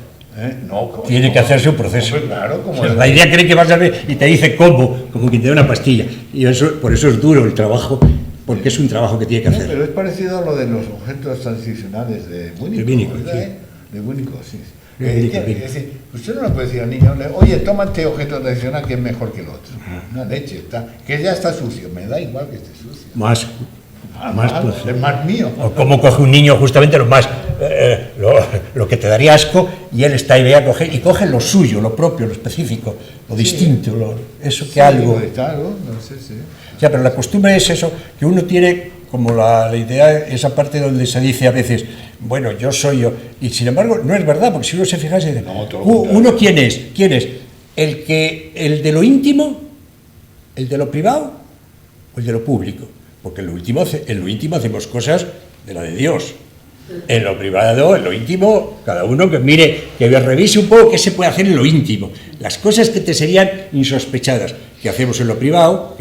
S2: No,
S1: tiene que hacerse un proceso.
S2: Pues claro, como
S1: la idea cree que vas a ver y te dice cómo, como que te da una pastilla. Y eso, por eso es duro el trabajo, porque es un trabajo que tiene que hacer.
S2: Pero es parecido a lo de los objetos transicionales de Winnicott.
S1: Sí.
S2: De Winnicott, sí.
S1: Explique,
S3: Es
S1: explique.
S3: decir, usted no le puede decir al niño, oye, toma este objeto tradicional que es mejor que el otro. Una leche, que ya está sucio. Me da igual que esté sucio.
S1: Más pues,
S3: Es más mío.
S1: o cómo coge un niño justamente lo más lo que te daría asco, y él está ahí a coger, y coge lo suyo, lo propio, lo específico, lo distinto, eso que
S3: Sí,
S1: algo.
S3: está algo, no sé, sí.
S1: O sea, pero la costumbre es eso, que uno tiene como la idea, esa parte donde se dice a veces, bueno, yo soy yo, y sin embargo no es verdad, porque si uno se fija, se dice,
S3: No, todo lo contrario.
S1: uno ¿quién es? ¿Quién es? ¿El de lo íntimo? ¿El de lo privado? ¿O el de lo público? Porque en lo íntimo hacemos cosas de la de Dios. En lo privado, en lo íntimo, cada uno que mire, que revise un poco qué se puede hacer en lo íntimo. Las cosas que te serían insospechadas, que hacemos en lo privado,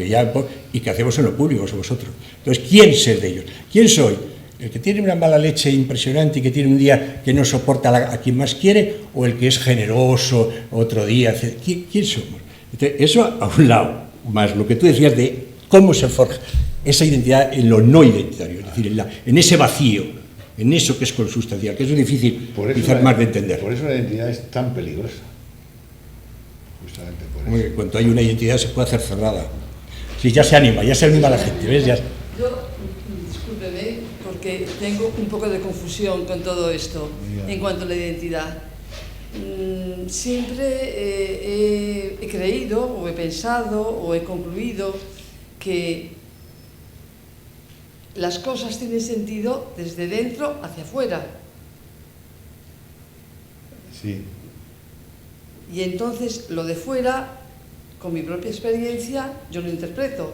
S1: y que hacemos en lo público, somos vosotros. Entonces, ¿quién ser de ellos? ¿Quién soy? ¿El que tiene una mala leche impresionante y que tiene un día que no soporta a quien más quiere? ¿O el que es generoso otro día? ¿Quién somos? Entonces, eso a un lado, más lo que tú decías de cómo se forja esa identidad en lo no identitario, es decir, en ese vacío, en eso que es consustancial, que es difícil quizás más de entender.
S3: Por eso la identidad es tan peligrosa. Justamente por eso.
S1: Hombre, cuando hay una identidad se puede hacer cerrada. Sí, ya se anima la gente, ¿ves? Ya.
S5: Yo, discúlpeme, porque tengo un poco de confusión con todo esto en cuanto a la identidad. Siempre he creído, o he pensado, o he concluido que las cosas tienen sentido desde dentro hacia afuera.
S3: Sí.
S5: Y entonces lo de fuera, con mi propia experiencia, yo lo interpreto.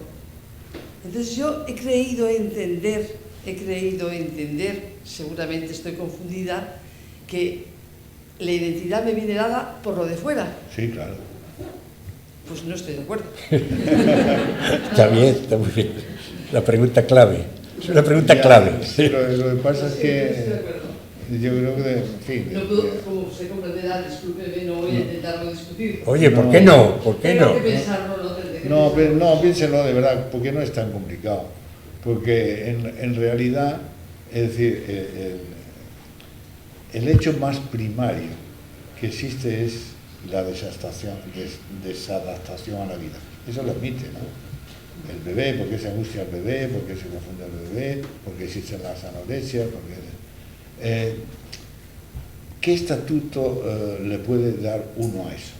S5: Entonces yo he creído entender, seguramente estoy confundida, que la identidad me viene dada por lo de fuera.
S3: Sí, claro.
S5: Pues no estoy de acuerdo.
S1: Está bien, está muy bien. La pregunta clave. Es una pregunta clave.
S3: Sí, lo que pasa es
S5: No
S3: que
S5: estoy de acuerdo.
S3: yo creo que, en fin.
S5: No puedo, como usted comprenderá, discúlpeme, no voy a intentarlo discutir.
S1: Oye, ¿por qué no? ¿Por qué
S5: Tengo
S1: no?
S5: que pensarlo, no tendré que
S3: No,
S5: pensarlo.
S3: pero no, piénselo de verdad, porque no es tan complicado. Porque en realidad, es decir, el hecho más primario que existe es la desadaptación a la vida. Eso lo admite, ¿no? El bebé, porque se angustia el bebé, porque se confunde el bebé, porque existen las anorexia, ¿qué estatuto le puede dar uno a eso?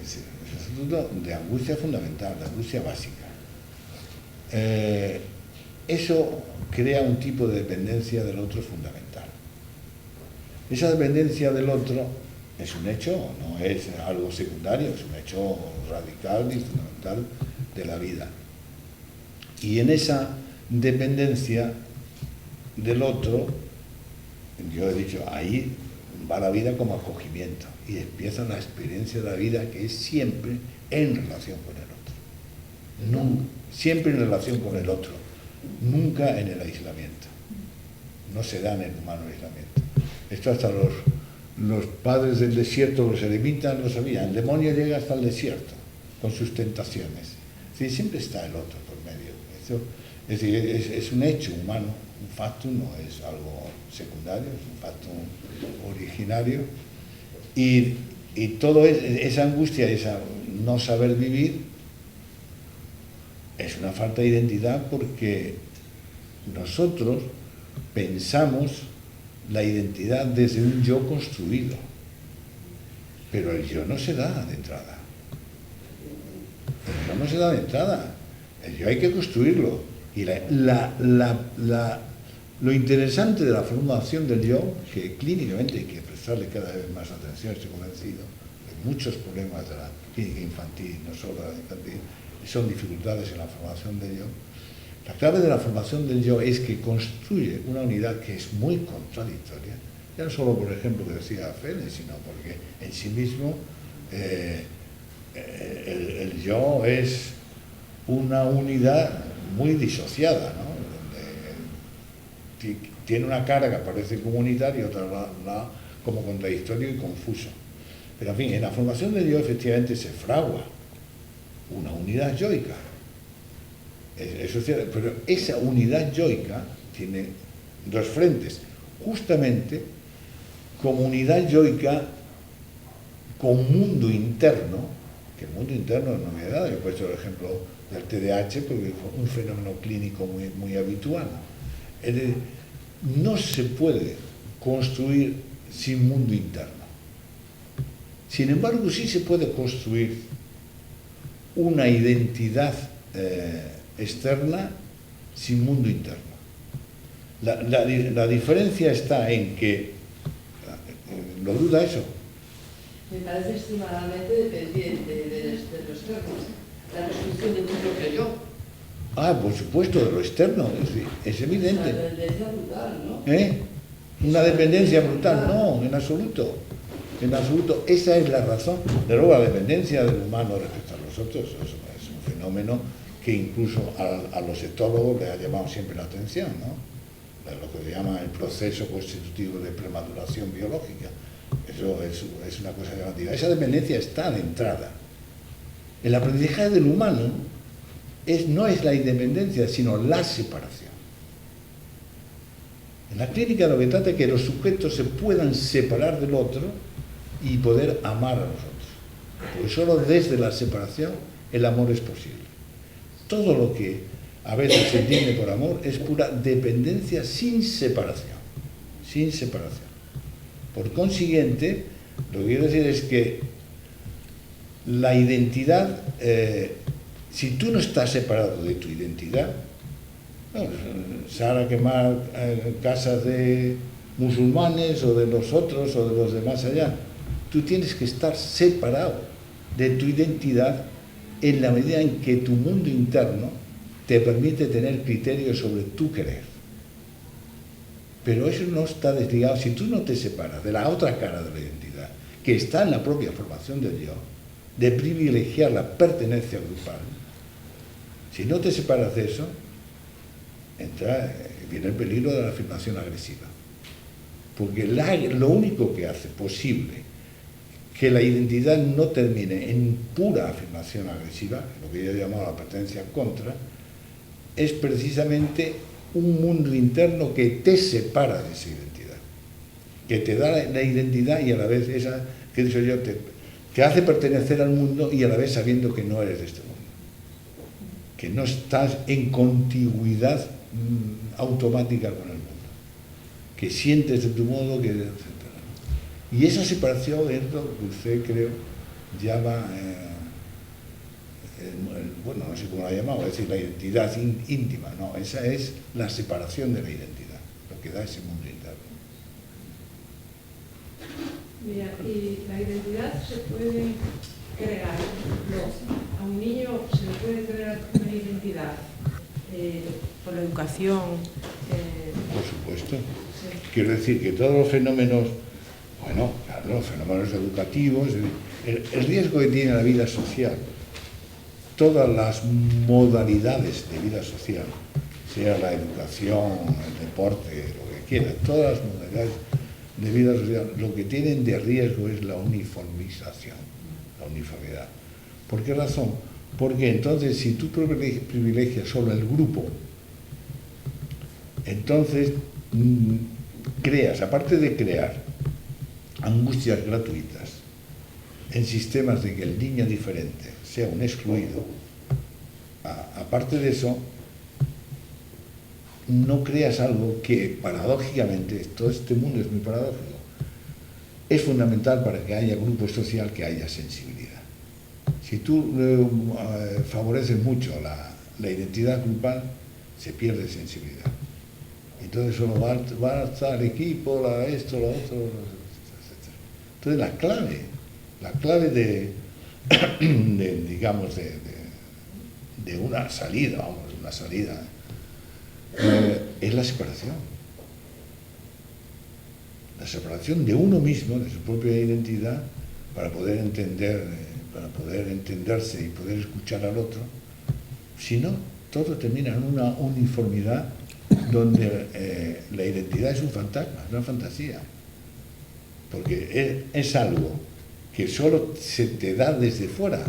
S3: Es decir, es un estatuto de angustia fundamental, de angustia básica. Eso crea un tipo de dependencia del otro fundamental. Esa dependencia del otro es un hecho, no es algo secundario, es un hecho radical y fundamental de la vida. Y en esa dependencia del otro, yo he dicho, ahí va la vida como acogimiento y empieza la experiencia de la vida, que es siempre en relación con el otro. Nunca, siempre en relación con el otro, nunca en el aislamiento. No se da en el humano aislamiento. Esto hasta los padres del desierto, los eremitas, lo sabían. El demonio llega hasta el desierto con sus tentaciones. Sí, siempre está el otro por medio. Eso, es decir, es un hecho humano, un factum, no es algo secundario, es un factum originario. Y toda esa angustia, esa no saber vivir, es una falta de identidad, porque nosotros pensamos la identidad desde un yo construido, pero el yo no se da de entrada. El yo no se da de entrada. El yo hay que construirlo. Y lo interesante de la formación del yo, que clínicamente hay que prestarle cada vez más atención, estoy convencido, de muchos problemas de la clínica infantil, no solo de la infantil, son dificultades en la formación del yo. La clave de la formación del yo es que construye una unidad que es muy contradictoria, ya no solo por ejemplo que decía Félix, sino porque en sí mismo el yo es una unidad muy disociada, ¿no? Donde tiene una cara que parece comunitaria y otra como contradictorio y confuso. Pero en fin, en la formación del yo efectivamente se fragua una unidad yoica. Eso es cierto, pero esa unidad yoica tiene dos frentes. Justamente como unidad yoica con mundo interno, que el mundo interno es novedad. Yo he puesto el ejemplo del TDAH porque es un fenómeno clínico muy, muy habitual. Es decir, no se puede construir sin mundo interno. Sin embargo, sí se puede construir una identidad externa sin mundo interno. La diferencia está en que, ¿lo duda eso?
S5: Me parece extremadamente dependiente de los externos, la construcción de tu propio yo.
S3: Ah, por supuesto, de lo externo, es evidente.
S5: Una dependencia brutal, ¿no?
S3: Una dependencia brutal, no, en absoluto. En absoluto, esa es la razón. De luego, la dependencia del humano respecto a los otros es un fenómeno que incluso a los etólogos les ha llamado siempre la atención, ¿no? Lo que se llama el proceso constitutivo de premaduración biológica. Eso es una cosa llamativa. Esa dependencia está de entrada. El aprendizaje del humano no es la independencia, sino la separación. En la clínica lo que trata es que los sujetos se puedan separar del otro y poder amar a los otros. Porque solo desde la separación el amor es posible. Todo lo que a veces se entiende por amor es pura dependencia sin separación. Sin separación. Por consiguiente, lo que quiero decir es que la identidad, si tú no estás separado de tu identidad, bueno, Sara quemar casas de musulmanes o de los otros o de los de más allá, tú tienes que estar separado de tu identidad en la medida en que tu mundo interno te permite tener criterios sobre tu querer. Pero eso no está desligado. Si tú no te separas de la otra cara de la identidad, que está en la propia formación del yo, de privilegiar la pertenencia grupal, si no te separas de eso, viene el peligro de la afirmación agresiva. Porque lo único que hace posible que la identidad no termine en pura afirmación agresiva, lo que yo he llamado la pertenencia contra, es precisamente un mundo interno que te separa de esa identidad, que te da la identidad y a la vez esa, que he dicho yo, te hace pertenecer al mundo y a la vez sabiendo que no eres de este mundo, que no estás en contigüidad automática con el mundo, que sientes de tu modo, etc. Y esa separación es lo que usted, creo, llama, bueno, no sé cómo la ha llamado, es decir, la identidad íntima, no, esa es la separación de la identidad, lo que da ese mundo interno.
S4: Mira, y la identidad se puede crear, a un niño se le puede crear una identidad por la educación.
S3: Por supuesto.
S4: Sí.
S3: Quiero decir que todos los fenómenos, bueno, claro, los fenómenos educativos, el riesgo que tiene la vida social, todas las modalidades de vida social, sea la educación, el deporte, lo que quiera, todas las modalidades de vida social, lo que tienen de riesgo es la uniformización, la uniformidad. ¿Por qué razón? Porque entonces, si tú privilegias solo el grupo, entonces creas, aparte de crear angustias gratuitas en sistemas de que el niño diferente sea un excluido, aparte de eso, no creas algo que paradójicamente, todo este mundo es muy paradójico, es fundamental para que haya grupo social, que haya sensibilidad. Si tú favoreces mucho la identidad grupal, se pierde sensibilidad. Entonces solo va a estar equipo, esto, lo otro, etc. Entonces la clave digamos, de una salida, es la separación. La separación de uno mismo, de su propia identidad, para poder entenderse y poder escuchar al otro. Si no, todo termina en una uniformidad donde la identidad es un fantasma, es una fantasía. Porque es algo que solo se te da desde fuera.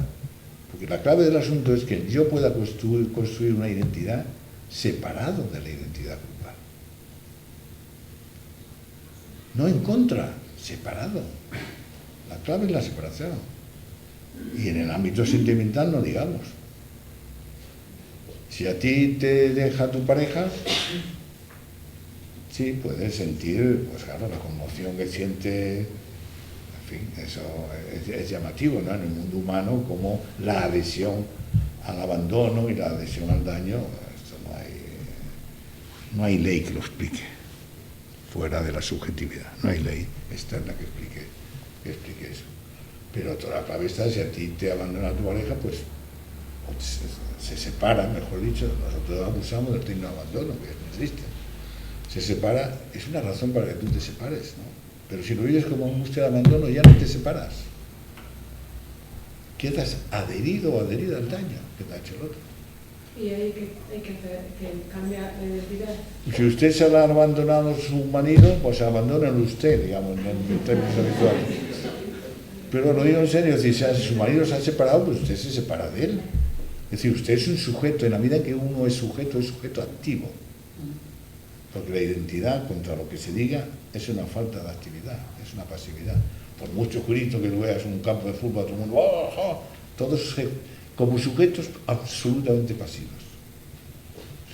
S3: Porque la clave del asunto es que yo pueda construir una identidad separado de la identidad grupal. No en contra, separado. La clave es la separación. Y en el ámbito sentimental no digamos. Si a ti te deja tu pareja, sí, puedes sentir, pues claro, la conmoción que siente, en fin, eso es llamativo, ¿no? En el mundo humano, como la adhesión al abandono y la adhesión al daño, esto no hay ley que lo explique, fuera de la subjetividad, no hay ley externa que explique eso. Pero toda la clave está, si a ti te abandona tu pareja, pues se separa, mejor dicho, nosotros abusamos del término abandono, que es muy triste. Se separa, es una razón para que tú te separes, ¿no? Pero si lo vives como angustia de abandono, ya no te separas. Quedas adherido o adherida al daño que te ha hecho el otro.
S4: Y hay que cambiar la identidad.
S3: Si usted se ha abandonado a su marido, pues abandónelo usted, digamos, en términos habituales. Pero lo digo en serio, si su marido se ha separado, pues usted se separa de él. Es decir, usted es un sujeto, en la medida que uno es sujeto activo. Porque la identidad, contra lo que se diga, es una falta de actividad, es una pasividad. Por mucho jurito que lo veas en un campo de fútbol, todo el mundo, ¡oh, oh! Todos como sujetos absolutamente pasivos.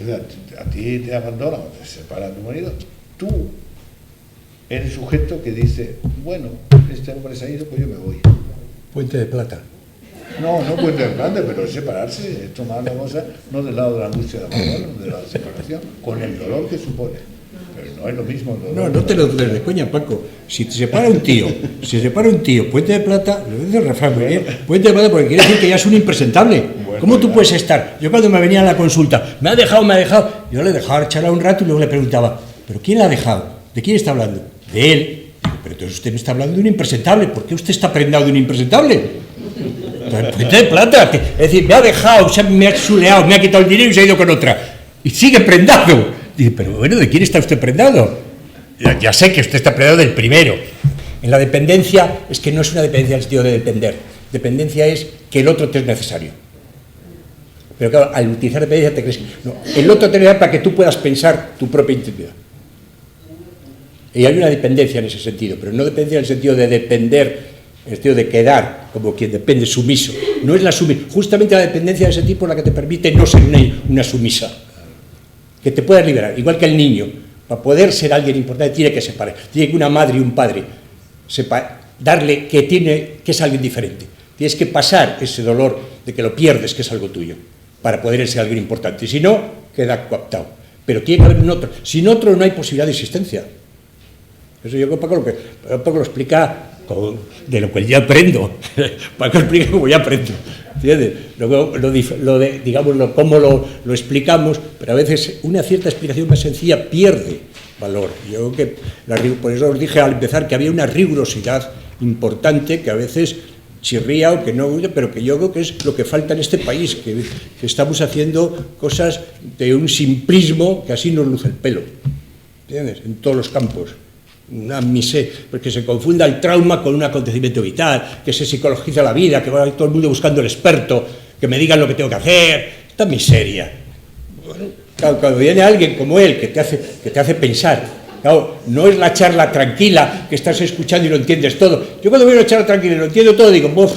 S3: O sea, a ti te abandona o te separa tu marido, tú eres sujeto que dice, bueno, este hombre se ha ido, pues yo me voy.
S1: Puente de Plata.
S3: No puente de plata, pero es separarse, es tomar la cosa no del lado de la angustia de abandono, de la separación, con el dolor que supone. Pero no es lo mismo el dolor.
S1: No te lo des de coña, Paco. Si te separa un tío, Puente de Plata, lo dice el refrán, Puente de Plata, porque quiere decir que ya es un impresentable.
S3: Bueno,
S1: ¿Cómo tú puedes estar? Yo cuando me venía a la consulta, me ha dejado, yo le dejaba charlar un rato y luego le preguntaba, ¿pero quién la ha dejado? ¿De quién está hablando? De él. Digo, pero entonces usted me está hablando de un impresentable, ¿por qué usted está prendado de un impresentable? Puente de Plata, es decir, me ha dejado, me ha chuleado, me ha quitado el dinero y se ha ido con otra. Y sigue prendado. Dice, pero bueno, ¿de quién está usted prendado? Ya sé que usted está prendado del primero. En la dependencia es que no es una dependencia en el sentido de depender. Dependencia es que el otro te es necesario. Pero claro, al utilizar dependencia te crees... No, el otro te necesita para que tú puedas pensar tu propia intimidad. Y hay una dependencia en ese sentido, pero no dependencia en el sentido de depender, en el sentido de quedar como quien depende, sumiso. No es la sumisión. Justamente la dependencia de ese tipo es la que te permite no ser una sumisa. Que te puedas liberar. Igual que el niño, para poder ser alguien importante, tiene que separar. Tiene que una madre y un padre darle que es alguien diferente. Tienes que pasar ese dolor de que lo pierdes, que es algo tuyo, para poder ser alguien importante. Si no, queda coaptado. Pero tiene que haber un otro. Sin otro no hay posibilidad de existencia. Eso yo creo que Paco lo explica de lo que yo aprendo. Paco explica como yo aprendo. ¿Entiendes? Luego, cómo lo explicamos, pero a veces una cierta explicación más sencilla pierde valor. Yo creo que, por eso os dije al empezar que había una rigurosidad importante que a veces chirría o que no, pero que yo creo que es lo que falta en este país, que estamos haciendo cosas de un simplismo que así nos luce el pelo. ¿Entiendes? En todos los campos. Porque se confunda el trauma con un acontecimiento vital, que se psicologiza la vida, que va todo el mundo buscando el experto, que me digan lo que tengo que hacer, esta miseria. Bueno, claro, cuando viene alguien como él que te hace pensar, claro, no es la charla tranquila que estás escuchando y lo entiendes todo. Yo cuando veo una charla tranquila y lo entiendo todo, digo, pues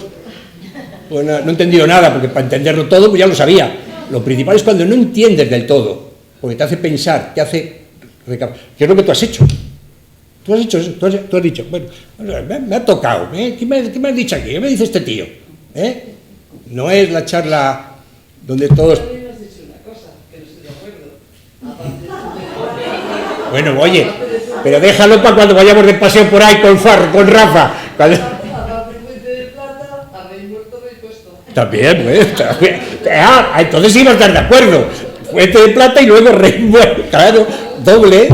S1: no he entendido nada, porque para entenderlo todo pues ya lo sabía. Lo principal es cuando no entiendes del todo, porque te hace pensar, ¿qué es lo que tú has hecho? Tú has hecho eso, tú has dicho, bueno, me ha tocado, ¿Qué me has dicho aquí? ¿Qué me dice este tío? No es la charla donde todos...
S5: También has dicho una cosa, que no estoy de acuerdo.
S1: Bueno, oye, pero déjalo para cuando vayamos de paseo por ahí con Rafa.
S5: Aparte Puente de Plata, a rey muerto, rey puesto.
S1: También, entonces sí vas a estar de acuerdo. Puente de Plata y luego rey muerto, claro, doble.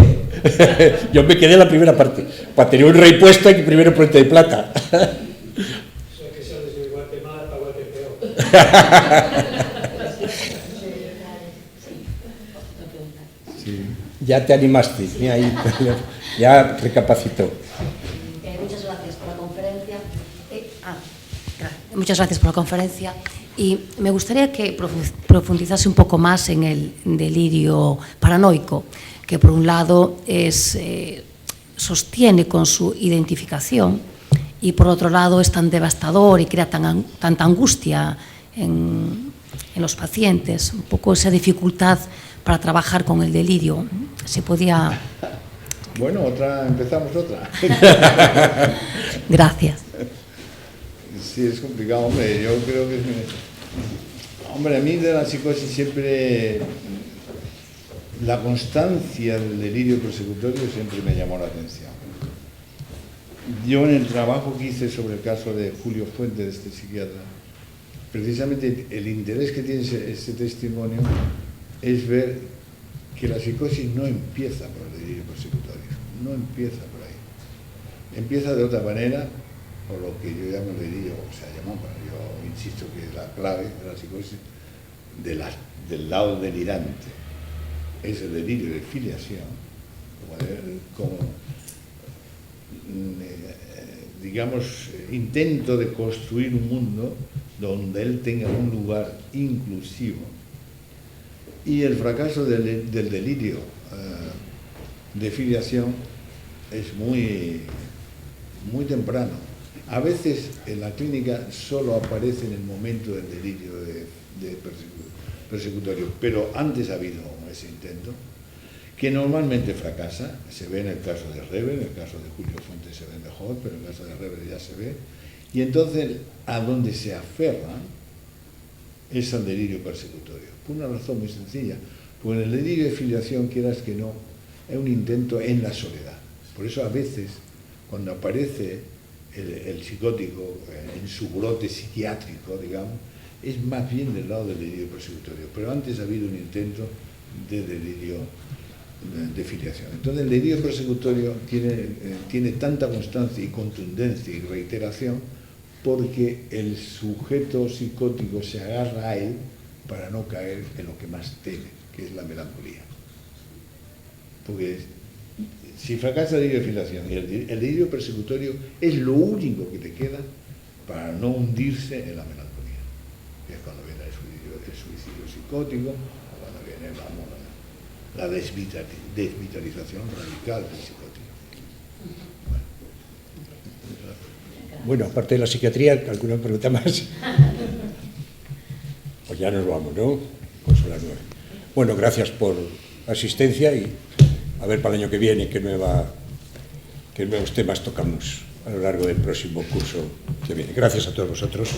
S1: Yo me quedé en la primera parte. Para tener un rey puesto hay que primero Puente de Plata. Ya te animaste, ya recapacitó.
S6: Muchas gracias por la conferencia. Muchas gracias por la conferencia. Y me gustaría que profundizase un poco más en el delirio paranoico, que por un lado es sostiene con su identificación y por otro lado es tan devastador y crea tanta angustia en los pacientes, un poco esa dificultad para trabajar con el delirio. Se podía...
S3: Bueno, empezamos otra.
S6: Gracias.
S3: Sí, es complicado, hombre. Yo creo que hombre, a mí de la psicosis siempre la constancia del delirio persecutorio siempre me llamó la atención. Yo en el trabajo que hice sobre el caso de Julio Fuente, de este psiquiatra, precisamente el interés que tiene ese testimonio es ver que la psicosis no empieza por el delirio persecutorio, no empieza por ahí. Empieza de otra manera, por lo que yo llamo el delirio, o sea, yo insisto que la clave de la psicosis del lado delirante es el delirio de filiación, como digamos, intento de construir un mundo donde él tenga un lugar inclusivo. Y el fracaso del delirio de filiación es muy temprano. A veces en la clínica solo aparece en el momento del delirio de persecutorio, pero antes ha habido ese intento, que normalmente fracasa. Se ve en el caso de Reber, en el caso de Julio Fuentes se ve mejor, pero en el caso de Reber ya se ve. Y entonces, a donde se aferran es al delirio persecutorio, por una razón muy sencilla, porque el delirio de filiación, quieras que no, es un intento en la soledad. Por eso a veces, cuando aparece el psicótico en su brote psiquiátrico, digamos, es más bien del lado del delirio persecutorio, pero antes ha habido un intento de delirio de filiación. Entonces el delirio persecutorio tiene tanta constancia y contundencia y reiteración porque el sujeto psicótico se agarra a él para no caer en lo que más teme, que es la melancolía. Porque si fracasa el delirio de filiación y el delirio persecutorio es lo único que te queda para no hundirse en la melancolía, que es cuando viene el suicidio psicótico, o cuando viene la desvitalización radical del psicótico.
S1: Bueno, aparte de la psiquiatría, ¿alguna pregunta más? Pues ya nos vamos, ¿no? Pues son las 9. Bueno, gracias por la asistencia y a ver para el año que viene qué nuevos temas tocamos a lo largo del próximo curso que viene. Gracias a todos vosotros.